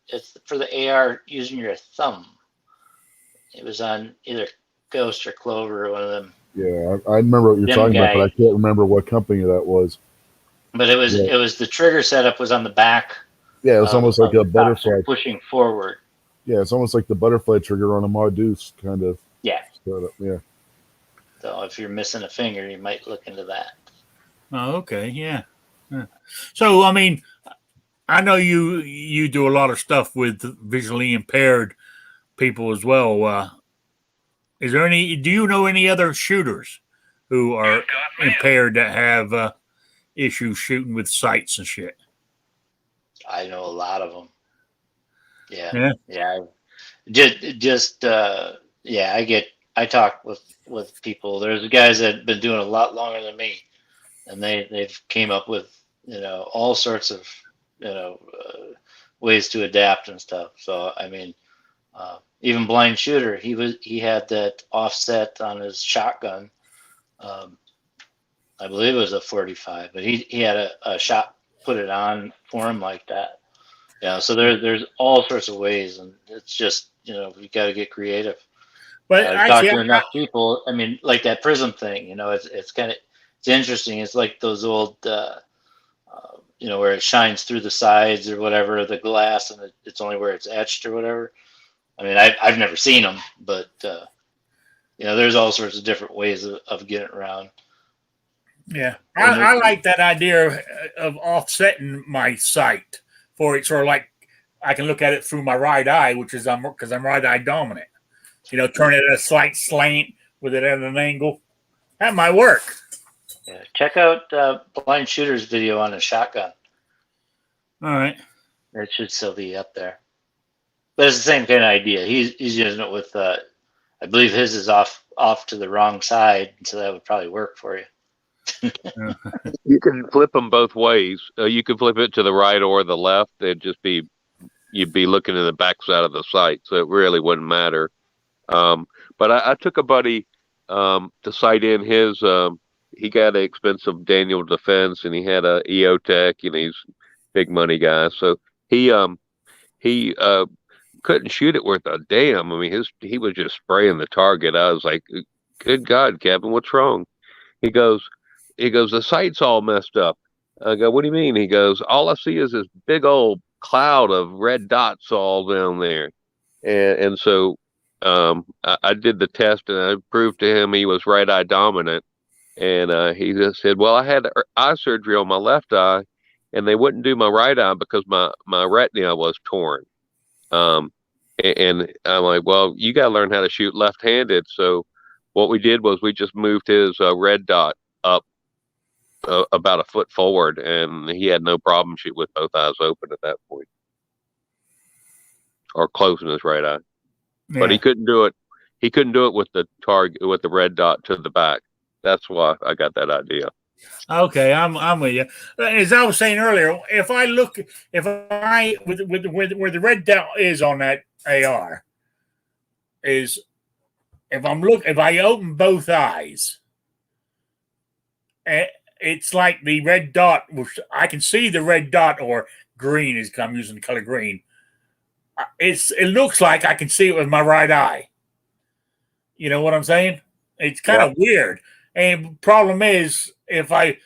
it's for the AR using your thumb? It was on either Ghost or Clover or one of them. Yeah, I remember what you're talking about, but I can't remember what company that was. But it was the trigger setup was on the back. Yeah, it's almost like a butterfly pushing forward. Yeah, it's almost like the butterfly trigger on a Modus kind of. Yeah. Setup. Yeah. So if you're missing a finger, you might look into that. Oh, okay, yeah. So I mean, I know you do a lot of stuff with visually impaired people as well. Do you know any other shooters who are impaired that have issues shooting with sights and shit? I know a lot of them. Yeah. I talk with people. There's guys that have been doing a lot longer than me, and they've came up with all sorts of ways to adapt and stuff. So I mean, even Blind Shooter, he had that offset on his shotgun. I believe it was a 45, but he had a shot put it on for him like that. Yeah, so there's all sorts of ways, and it's just we got to get creative. But talk to enough people. I mean, like that prism thing. It's kind of interesting. It's like those old, where it shines through the sides or whatever, the glass, and it's only where it's etched or whatever. I mean, I've never seen them, but there's all sorts of different ways of getting around. Yeah, I like that idea of offsetting my sight for it, sort of like I can look at it through my right eye, because I'm right eye dominant. Turn it at a slight slant with it at an angle. That might work. Yeah, check out Blind Shooter's video on a shotgun. All right, it should still be up there. But it's the same kind of idea. He's using it with, I believe his is off to the wrong side, so that would probably work for you. You can flip them both ways. You can flip it to the right or the left. You'd be looking at the backside of the sight, so it really wouldn't matter. But I took a buddy to sight in his. He got an expensive Daniel Defense, and he had a EOTech, and he's a big money guy. So he couldn't shoot it worth a damn. I mean, he was just spraying the target. I was like, "Good God, Kevin, what's wrong?" He goes, the sight's all messed up. I go, "What do you mean?" He goes, "All I see is this big old cloud of red dots all down there." And so I did the test, and I proved to him he was right eye dominant. And he just said, "Well, I had eye surgery on my left eye, and they wouldn't do my right eye because my retina was torn." And I'm like, "Well, you got to learn how to shoot left-handed." So what we did was we just moved his red dot up about a foot forward, and he had no problem shooting with both eyes open at that point, or closing his right eye. Yeah. But he couldn't do it. He couldn't do it with the target, with the red dot to the back. That's why I got that idea. Okay, I'm with you. As I was saying earlier, if I where the red dot is on that AR is, if I open both eyes, it's like the red dot. I can see the red dot, or green is. I'm using the color green. It looks like I can see it with my right eye. You know what I'm saying? It's kind of weird. And problem is, if I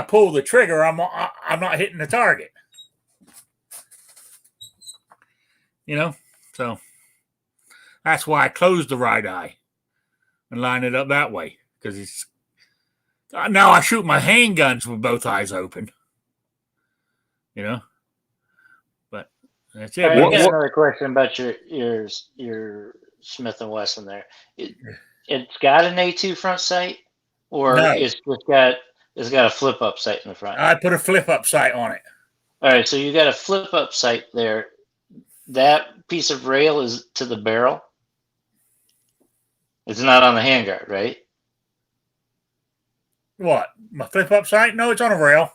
pull the trigger, I'm not hitting the target. You know, so that's why I closed the right eye and line it up that way, because it's now I shoot my handguns with both eyes open. You know, but that's it. Right, I got another question about your Smith and Wesson there. It's got an A2 front sight, or no. it's got a flip up sight in the front? I put a flip up sight on it. All right, so you got a flip up sight there. That piece of rail is to the barrel. It's not on the handguard, right? What? My flip up sight? No, it's on a rail.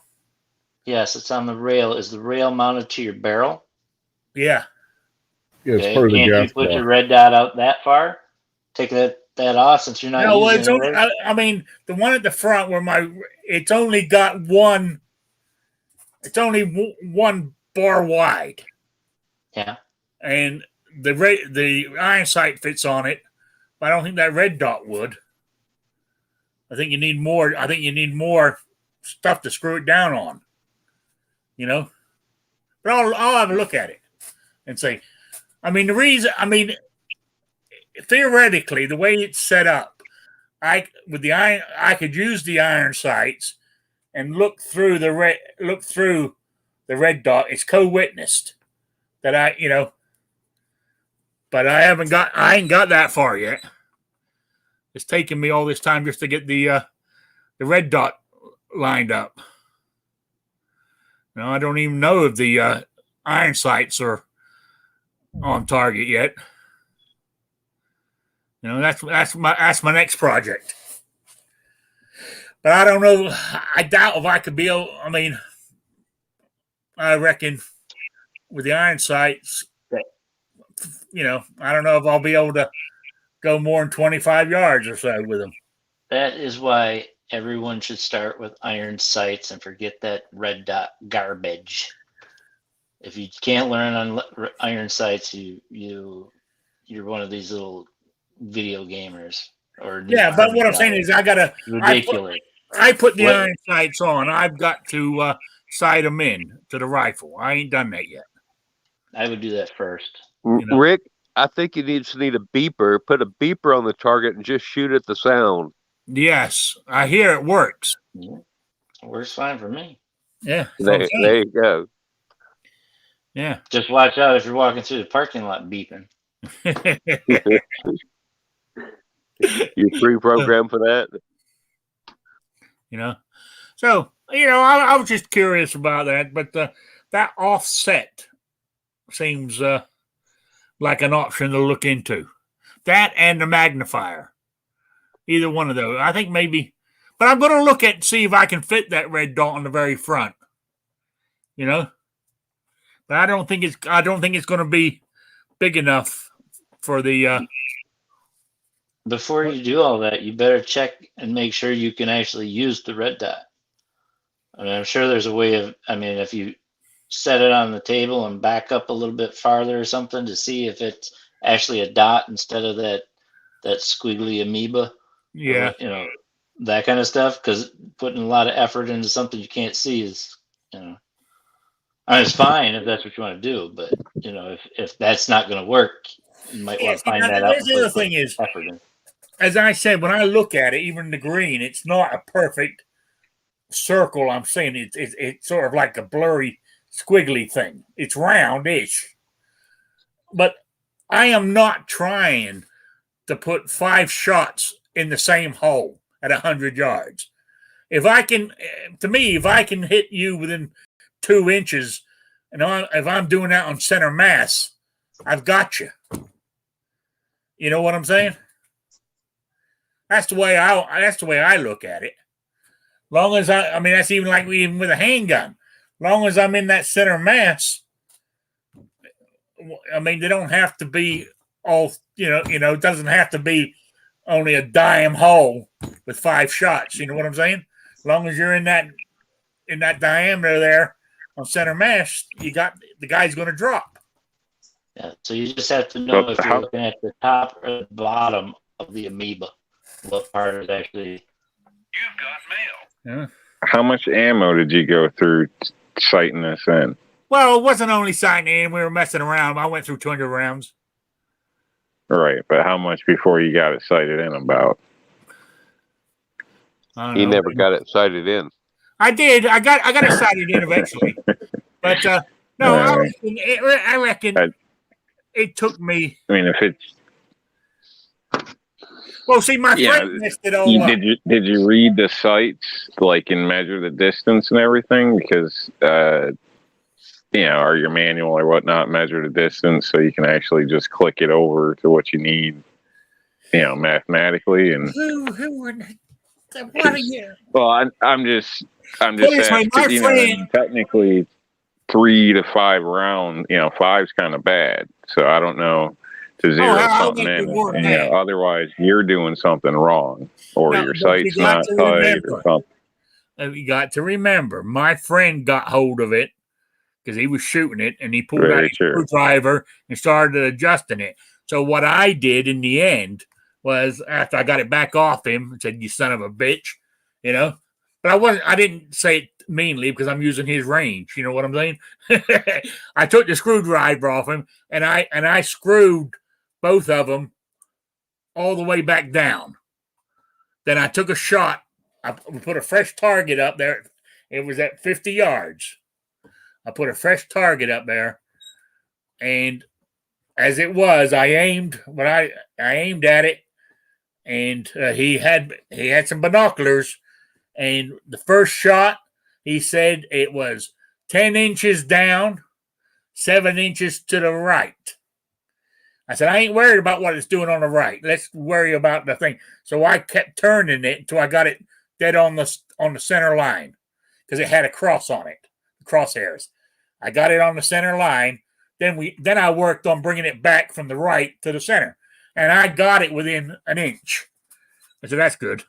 Yes, it's on the rail. Is the rail mounted to your barrel? Yeah. Yeah, it's part of the gas. Can't you put your red dot out that far? Take that off, since you're not using it's only, I mean, the one at the front where it's only got one. It's only one bar wide. Yeah. And the iron sight fits on it, but I don't think that red dot would. I think you need more. I think you need more stuff to screw it down on. You know, but I'll have a look at it and say. I mean, theoretically, the way it's set up, I could use the iron sights and look through the red dot. It's co-witnessed that but I ain't got that far yet. It's taken me all this time just to get the red dot lined up. I don't even know if the iron sights are on target yet. That's my next project. But I don't know. I doubt if I could be able. I mean, I reckon with the iron sights, I don't know if I'll be able to go more than 25 yards or so with them. That is why everyone should start with iron sights and forget that red dot garbage. If you can't learn on iron sights, you're one of these little video gamers. But what I'm saying is, ridiculous. I put the iron sights on. I've got to sight them in to the rifle. I ain't done that yet. I would do that first. Rick, I think you need a beeper. Put a beeper on the target and just shoot at the sound. Yes, I hear it works. Yeah. It works fine for me. Yeah. There you go. Yeah. Just watch out if you're walking through the parking lot beeping. You're pre-programmed for that? So, I was just curious about that, but that offset seems like an option to look into. That and the magnifier. Either one of those. I think maybe But I'm going to look at see if I can fit that red dot on the very front. You know, but I don't think it's going to be big enough for the. Before you do all that, you better check and make sure you can actually use the red dot. I mean, I'm sure there's a way of. I mean, if you set it on the table and back up a little bit farther or something to see if it's actually a dot instead of that squiggly amoeba. Yeah. You know, that kind of stuff. Because putting a lot of effort into something you can't see is, you know, I mean, it's fine if that's what you want to do, but you know, if that's not going to work, you might want to find that out. The other thing is, as I said, when I look at it, even the green, it's not a perfect circle. I'm saying it's sort of like a blurry, squiggly thing. It's round-ish, but I am not trying to put 5 shots in the same hole at 100 yards. If I can hit you within 2 inches, and if I'm doing that on center mass, I've got you. You know what I'm saying? That's the way I look at it. Long as I mean, that's even with a handgun. Long as I'm in that center mass, I mean, they don't have to be all, it doesn't have to be only a dime hole with 5 shots. You know what I'm saying? As long as you're in that diameter there on center mass, you got the guy's going to drop. Yeah, so you just have to know if you're looking at the top or the bottom of the amoeba, what part is actually. You've got mail. Yeah. How much ammo did you go through sighting this in? Well, it wasn't only sighting in. We were messing around. I went through 200 rounds. Right, but how much before you got it sighted in about? He never got it sighted in. I did. I got it sighted in eventually. But no, I reckon it took me. I mean, if it's. Well, see, my friend messed it all up. Did you read the sights, like, and measure the distance and everything? Because, or your manual or whatnot, measure the distance so you can actually just click it over to what you need, mathematically. And what are you? Well, I'm just asking. Technically, 3 to 5 rounds. 5's kind of bad, so I don't know. To zero something in, otherwise you're doing something wrong, or your sight's not tight or something. You got to remember, my friend got hold of it because he was shooting it, and he pulled out a screwdriver and started adjusting it. So what I did in the end was, after I got it back off him, and said, "You son of a bitch," but I didn't say it meanly because I'm using his range. You know what I'm saying? I took the screwdriver off him, and I screwed both of them all the way back down. Then I took a shot. I put a fresh target up there. It was at 50 yards. I put a fresh target up there, and as it was, I aimed when I aimed at it, and he had some binoculars, and the first shot, he said it was 10 inches down, 7 inches to the right. I said, I ain't worried about what it's doing on the right. Let's worry about the thing. So I kept turning it until I got it dead on the center line, because it had a cross on it, crosshairs. I got it on the center line. Then I worked on bringing it back from the right to the center, and I got it within an inch. I said, that's good.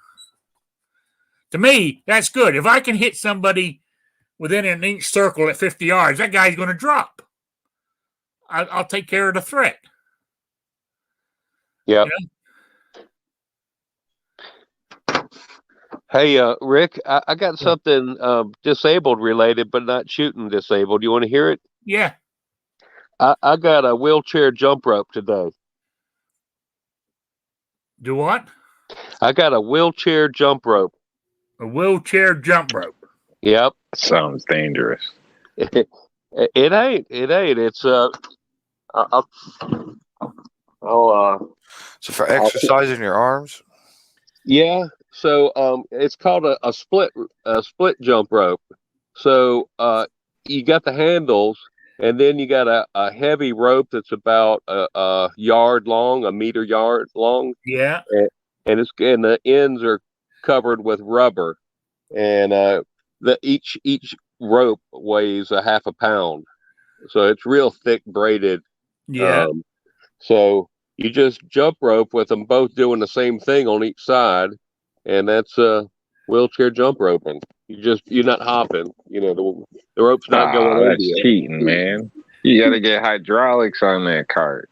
To me, that's good. If I can hit somebody within an inch circle at 50 yards, that guy's going to drop. I'll take care of the threat. Yep. Hey, Rick, I got something disabled related, but not shooting disabled. You want to hear it? Yeah. I got a wheelchair jump rope today. Do what? I got a wheelchair jump rope. A wheelchair jump rope. Yep. Sounds dangerous. It ain't. It's so for exercising your arms. Yeah. So it's called a split jump rope. So you got the handles, and then you got a heavy rope that's about a yard long, a meter yard long. Yeah. And the ends are covered with rubber, and each rope weighs a half a pound, so it's real thick braided. Yeah. So you just jump rope with them both doing the same thing on each side, and that's wheelchair jump roping. You're not hopping. The rope's not going over That's you. cheating, man. You got to get hydraulics on that cart.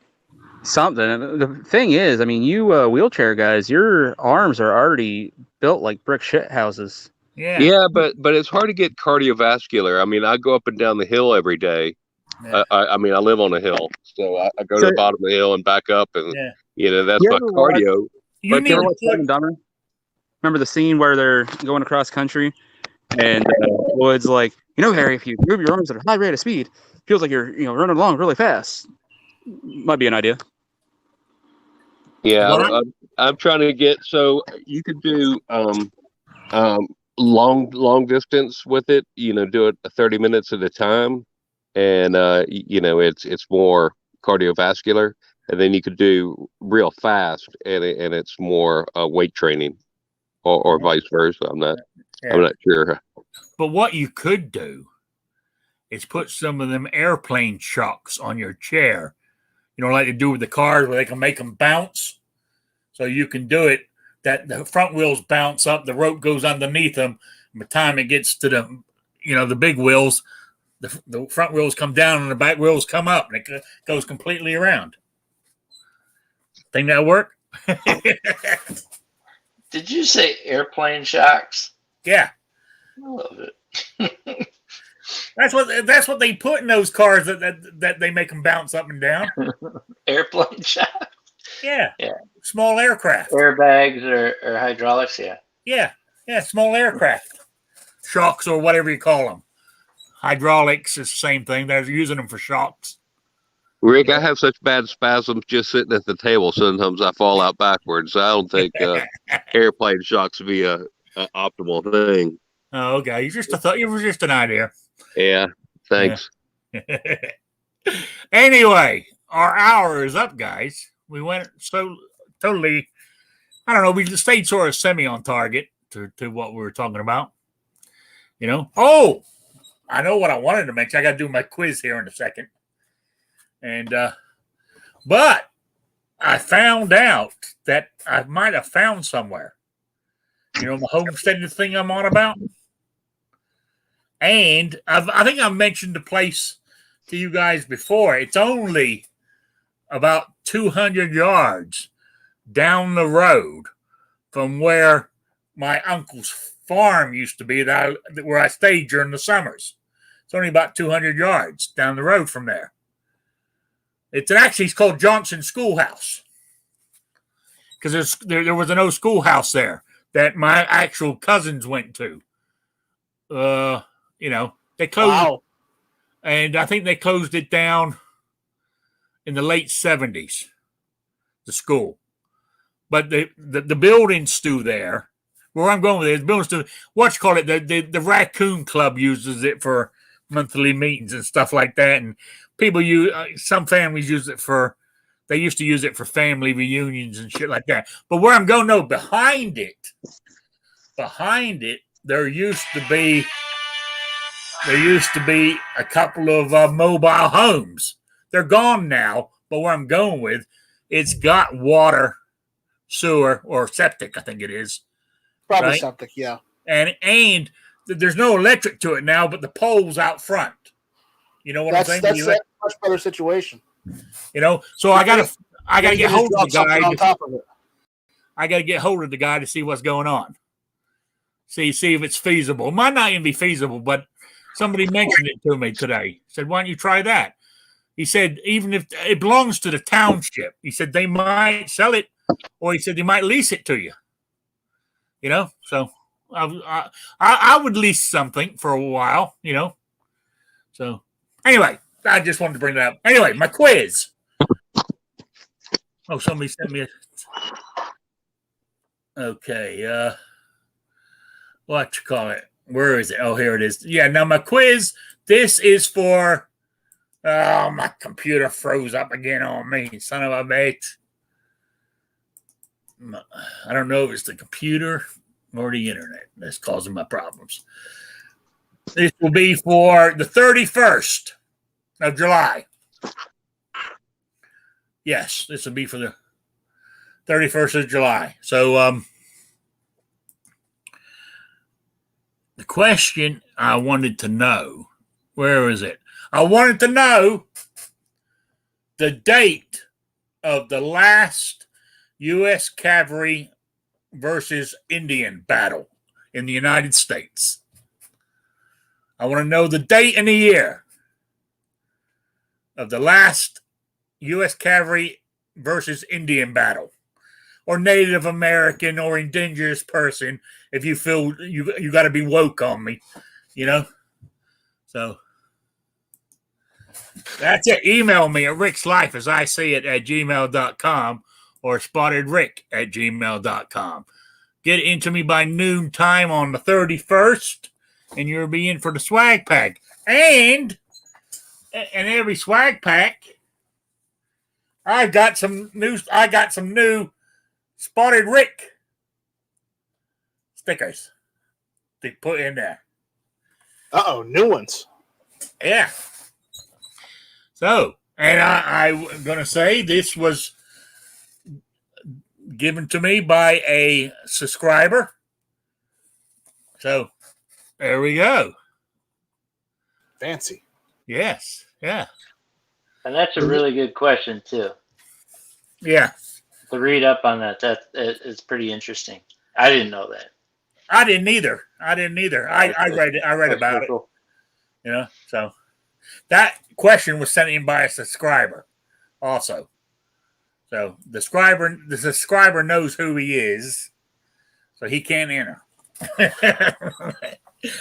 Something. The thing is, I mean, you wheelchair guys, your arms are already built like brick shit houses. Yeah. Yeah, but it's hard to get cardiovascular. I mean, I go up and down the hill every day. Yeah. I mean, I live on a hill, so I go to the bottom of the hill and back up, and that's my cardio. You need to Dumb and Dumber? Remember the scene where they're going across country, and Wood's like, Harry, if you move your arms at a high rate of speed, feels like you're running along really fast. Might be an idea. Yeah, I'm trying to get, so you could do long distance with it. Do it 30 minutes at a time, and it's more cardiovascular. And then you could do real fast, and it's more weight training, or vice versa. I'm not sure. But what you could do is put some of them airplane shocks on your chair. Like they do with the cars where they can make them bounce. So you can do it that the front wheels bounce up, the rope goes underneath them. And by the time it gets to the big wheels, the front wheels come down and the back wheels come up, and it goes completely around. Think that'll work? Did you say airplane shocks? Yeah. I love it. That's what they put in those cars that they make them bounce up and down. Airplane shocks. Yeah. Small aircraft. Airbags or hydraulics. Yeah. Yeah. Small aircraft. Shocks or whatever you call them. Hydraulics is the same thing. They're using them for shocks. Rick, I have such bad spasms just sitting at the table. Sometimes I fall out backwards. I don't think airplane shocks would be a optimal thing. Oh, okay. It was just an idea. Yeah. Thanks. Yeah. Anyway, our hour is up, guys. We went so totally, I don't know, we stayed sort of semi on target to what we were talking about. Oh, I know what I wanted to mention. I got to do my quiz here in a second. And, but I found out that I might have found somewhere, the homesteading thing I'm on about. And I think I've mentioned the place to you guys before. It's only about 200 yards down the road from where my uncle's farm used to be, where I stayed during the summers. It's only about 200 yards down the road from there. It's called Johnson Schoolhouse, because there was an old schoolhouse there that my actual cousins went to. They closed. Wow. And I think they closed it down in the late 70s, the school. But the building's still there. Where I'm going with it, the building's still, the Raccoon Club uses it for monthly meetings and stuff like that. And people some families use it they used to use it for family reunions and shit like that. But where I'm going, behind it, there used to be a couple of mobile homes. They're gone now, but where I'm going with, it's got water, sewer, or septic, I think it is. Probably right? septic, yeah. And there's no electric to it now, but the pole's out front. You know what I'm saying? That's a much better situation. So I gotta get hold of the guy. On top of it. I gotta get hold of the guy to see what's going on. See if it's feasible. It might not even be feasible, but somebody mentioned it to me today. Said, why don't you try that? He said, even if it belongs to the township, he said they might sell it, or he said they might lease it to you. So I would lease something for a while, So anyway, I just wanted to bring that up. Anyway, my quiz. Oh, somebody sent me Okay, what you call it? Where is it? Oh, here it is. Yeah, now my quiz. This is for. Oh, my computer froze up again on me. Son of a bitch. I don't know if it's the computer. or the internet that's causing my problems. This will be for the 31st of July. Yes, this will be for the 31st of July. So, the question I wanted to know, where is it? I wanted to know the date of the last U.S. cavalry versus Indian battle in the United States. I want to know the date and the year of the last U.S. cavalry versus Indian battle, or Native American or indigenous person. If you feel you got to be woke on me, you know. So that's it. Email me at rickslife as I say it at gmail.com or spottedrick@gmail.com. Get it into me by noon time on the 31st, and you'll be in for the swag pack. And every swag pack, I got some new Spotted Rick stickers to put in there. New ones. Yeah. So, and I'm going to say this was given to me by a subscriber. So, there we go. Fancy. Yes. Yeah. And that's a really good question too. Yeah. To read up on that, it's pretty interesting. I didn't know that. I didn't either. I read about it. Cool. You know, so that question was sent in by a subscriber also. So the subscriber knows who he is, so he can't enter.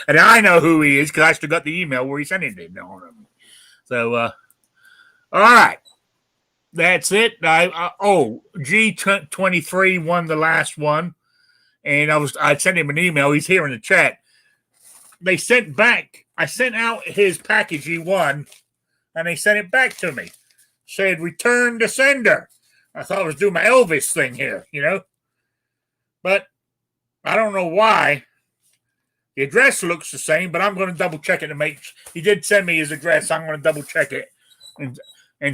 And I know who he is because I still got the email where he sent it on. So, all right. That's it. G23 won the last one. And I sent him an email. He's here in the chat. I sent out his package he won, and they sent it back to me. Said, return to sender. I thought I was doing my Elvis thing here, you know. But I don't know why. The address looks the same, but I'm going to double check it to make. He did send me his address. So I'm going to double check it and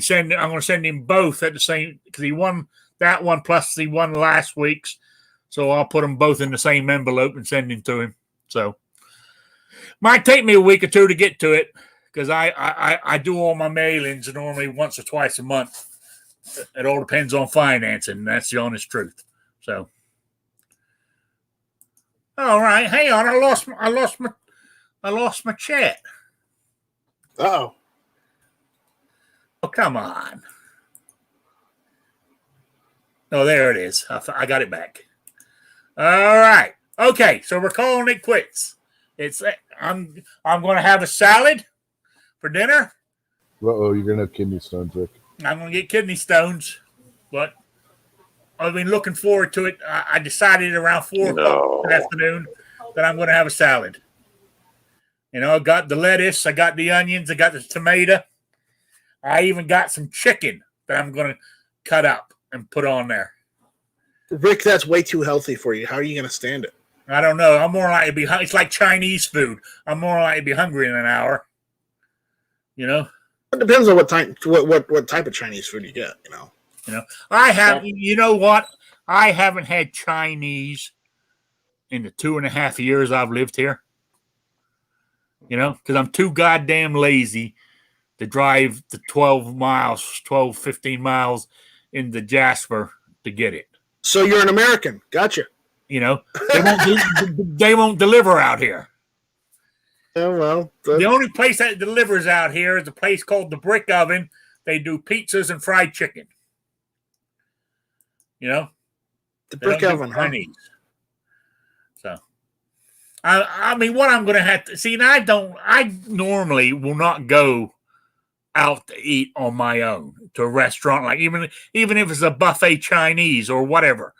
send. I'm going to send him both at the same because he won that one plus he won last week's. So I'll put them both in the same envelope and send them to him. So might take me a week or two to get to it because I do all my mailings normally once or twice a month. It all depends on financing. That's the honest truth. So. All right, hang on. I lost my chat. Oh, come on. Oh, there it is. I got it back. All right. Okay, so we're calling it quits. I'm going to have a salad for dinner. You're gonna have kidney stones, Rick. I'm going to get kidney stones, but I've been looking forward to it. I decided around 4 o'clock this afternoon that I'm going to have a salad. You know, I got the lettuce, I got the onions, I got the tomato. I even got some chicken that I'm going to cut up and put on there. Rick, that's way too healthy for you. How are you going to stand it? I don't know. I'm more likely to be. It's like Chinese food. I'm more likely to be hungry in an hour. You know. It depends on what type of Chinese food you get. You know. I have. You know what? I haven't had Chinese in the 2.5 years I've lived here. You know, because I'm too goddamn lazy to drive the 15 miles into Jasper to get it. So you're an American. Gotcha. You know, they won't deliver out here. Oh, well. The only place that delivers out here is a place called the Brick Oven. They do pizzas and fried chicken. You know? The Brick Oven, huh? So, I mean, what I'm going to have to... See, I normally will not go out to eat on my own to a restaurant, like even if it's a buffet Chinese or whatever.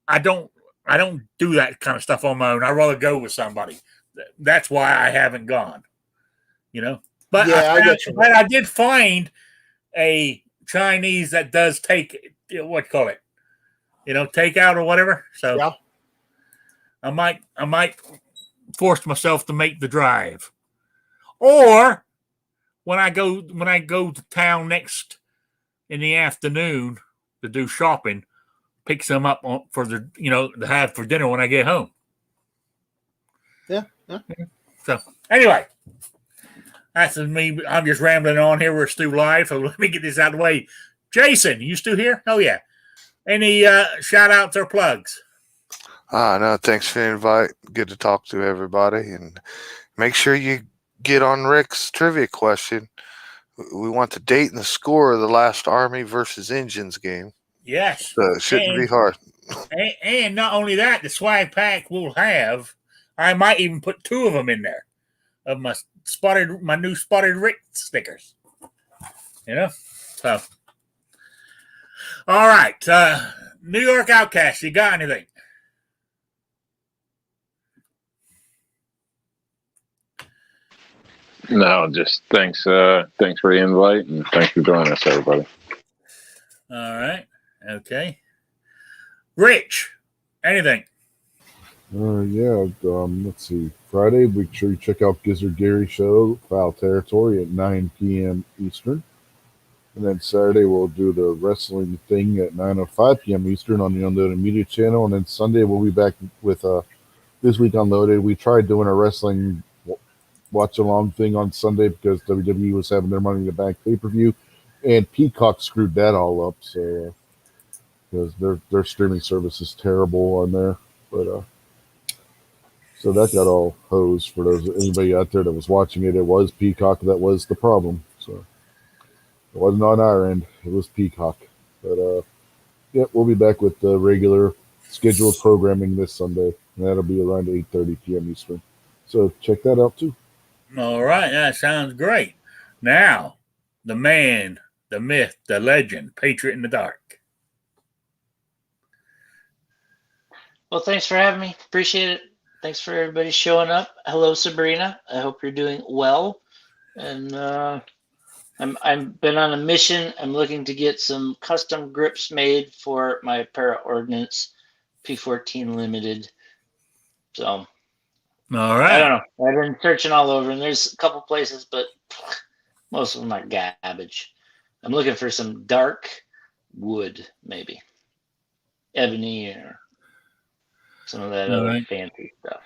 I don't do that kind of stuff on my own. I'd rather go with somebody. That's why I haven't gone. You know? But yeah, I did find a Chinese that does take, what you call it? You know, takeout or whatever. So yeah. I might force myself to make the drive. Or when I go to town next in the afternoon to do shopping, pick some up for the to have for dinner when I get home. Yeah. So anyway, that's me. I'm just rambling on here. We're still live, so let me get this out of the way. Jason, you still here? Oh yeah. Any shout outs or plugs? No, thanks for the invite. Good to talk to everybody, and make sure you get on Rick's trivia question. We want the date and the score of the last Army versus Engines game. Yes. So it shouldn't be hard. And not only that, the swag pack will have. I might even put 2 of them in there of my new spotted Rick stickers. So. All right, New York Outcast. You got anything? No, just thanks for the invite, and thanks for joining us, everybody. All right. Okay. Rich, anything? Let's see. Friday, make sure you check out Gizzard Gary Show, Foul Territory at 9 p.m. Eastern. And then Saturday, we'll do the wrestling thing at 9:05 p.m. Eastern on the Unloaded Media channel. And then Sunday, we'll be back with This Week Unloaded. We tried doing a wrestling watch-along thing on Sunday because WWE was having their Money in the Bank pay-per-view. And Peacock screwed that all up. So, because their streaming service is terrible on there. But, so that got all hosed for anybody out there that was watching it. It was Peacock that was the problem. So it wasn't on our end. It was Peacock. But we'll be back with the regular scheduled programming this Sunday. And that'll be around 8:30 p.m. Eastern. So check that out too. All right, that sounds great. Now, the man, the myth, the legend, Patriot in the Dark. Well, thanks for having me. Appreciate it. Thanks for everybody showing up. Hello, Sabrina. I hope you're doing well. And I've been on a mission. I'm looking to get some custom grips made for my Para Ordnance P14 Limited. So, all right. I don't know. I've been searching all over, and there's a couple places, but most of them are garbage. I'm looking for some dark wood, maybe ebony or some of that other fancy stuff.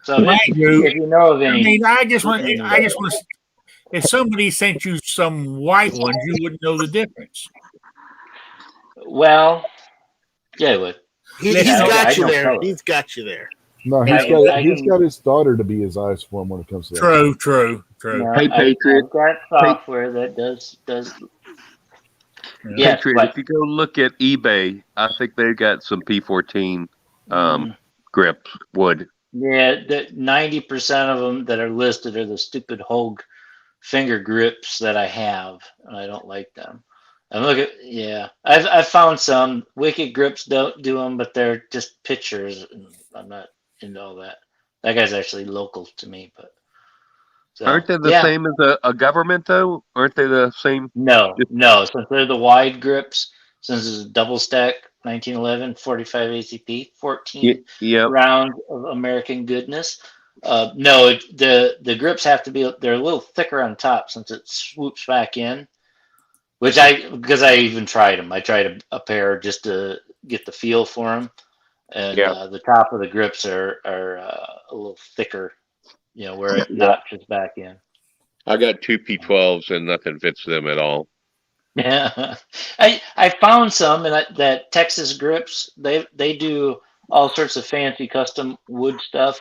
So if you know of any, I just want. If somebody sent you some white ones, you wouldn't know the difference. Well, yeah, it would. He's got you there. He's got you there. No, he's got his daughter to be his eyes for him when it comes to that. True. No, Hey, Patriot. I've got software that does. Yeah, Patriot, if you go look at eBay, I think they've got some P14 grip wood. Yeah, 90% of them that are listed are the stupid Hogue finger grips that I have, and I don't like them. I've found some Wicked Grips don't do them, but they're just pictures, and I'm not into all that. That guy's actually local to me, but aren't they the same as a government though? Aren't they the same? No. Since they're the wide grips, since it's a double stack 1911 45 ACP 14 rounds of American goodness. No, the grips have to be. They're a little thicker on top since it swoops back in. Because I even tried them. I tried a pair just to get the feel for them, and the top of the grips are a little thicker, where it notches back in. I got 2 P12s and nothing fits them at all. Yeah, I found some, and that Texas Grips they do all sorts of fancy custom wood stuff,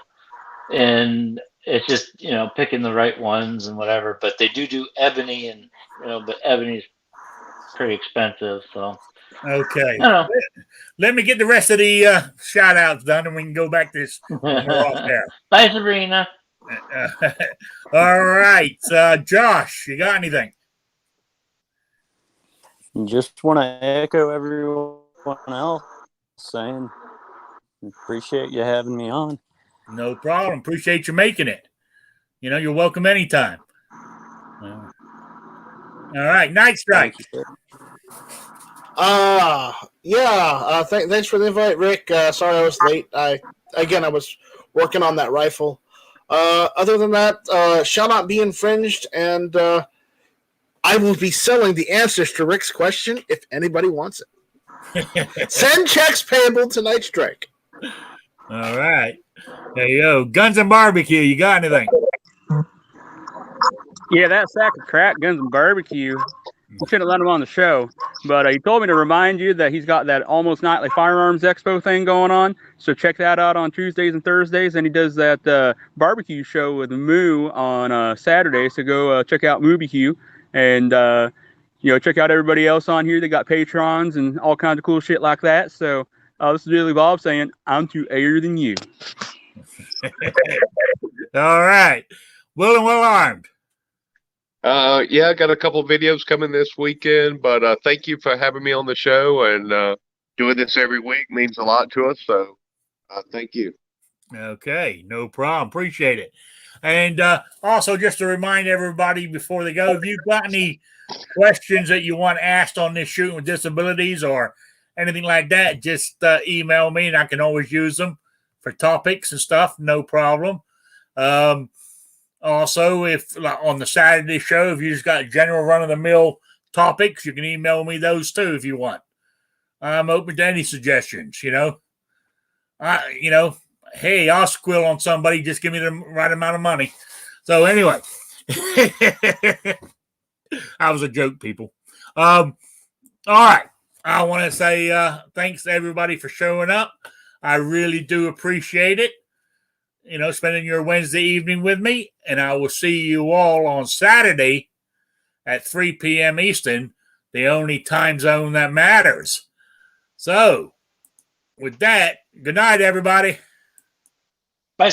and it's just picking the right ones and whatever. But they do ebony, and but ebony's pretty expensive, so okay. Let me get the rest of the shout outs done, and we can go back to this when we're off there. Bye, Sabrina. All right, Josh, you got anything? Just want to echo everyone else saying appreciate you having me on. No problem. Appreciate you making it. You're welcome anytime. All right, Night Strike. Thanks for the invite, Rick. Sorry I was late. I again, I was working on that rifle. Other than that, shall not be infringed, and I will be selling the answers to Rick's question if anybody wants it. Send checks payable to Night Strike. All right. There you go. Guns and Barbecue. You got anything? Yeah, that sack of crack, Guns and Barbecue. You shouldn't have let him on the show. But he told me to remind you that he's got that almost nightly firearms expo thing going on. So check that out on Tuesdays and Thursdays. And he does that barbecue show with Moo on Saturday. So go check out MooBQ. And, check out everybody else on here. They got patrons and all kinds of cool shit like that. So this is Billy Bob saying, I'm too airer than you. All right. Will and well armed. Yeah, I got a couple of videos coming this weekend, but thank you for having me on the show, and doing this every week means a lot to us. So thank you. Okay, no problem. Appreciate it. And also, just to remind everybody before they go, if you've got any questions that you want asked on this Shooting with Disabilities or anything like that, just email me, and I can always use them for topics and stuff. No problem. Also, if on the Saturday show, if you just got general run-of-the-mill topics, you can email me those too if you want. I'm open to any suggestions, hey, I'll squill on somebody, just give me the right amount of money. So anyway, I was a joke, people. All right. I want to say thanks to everybody for showing up. I really do appreciate it. Spending your Wednesday evening with me. And I will see you all on Saturday at 3 p.m. Eastern, the only time zone that matters. So, with that, good night, everybody. Bye,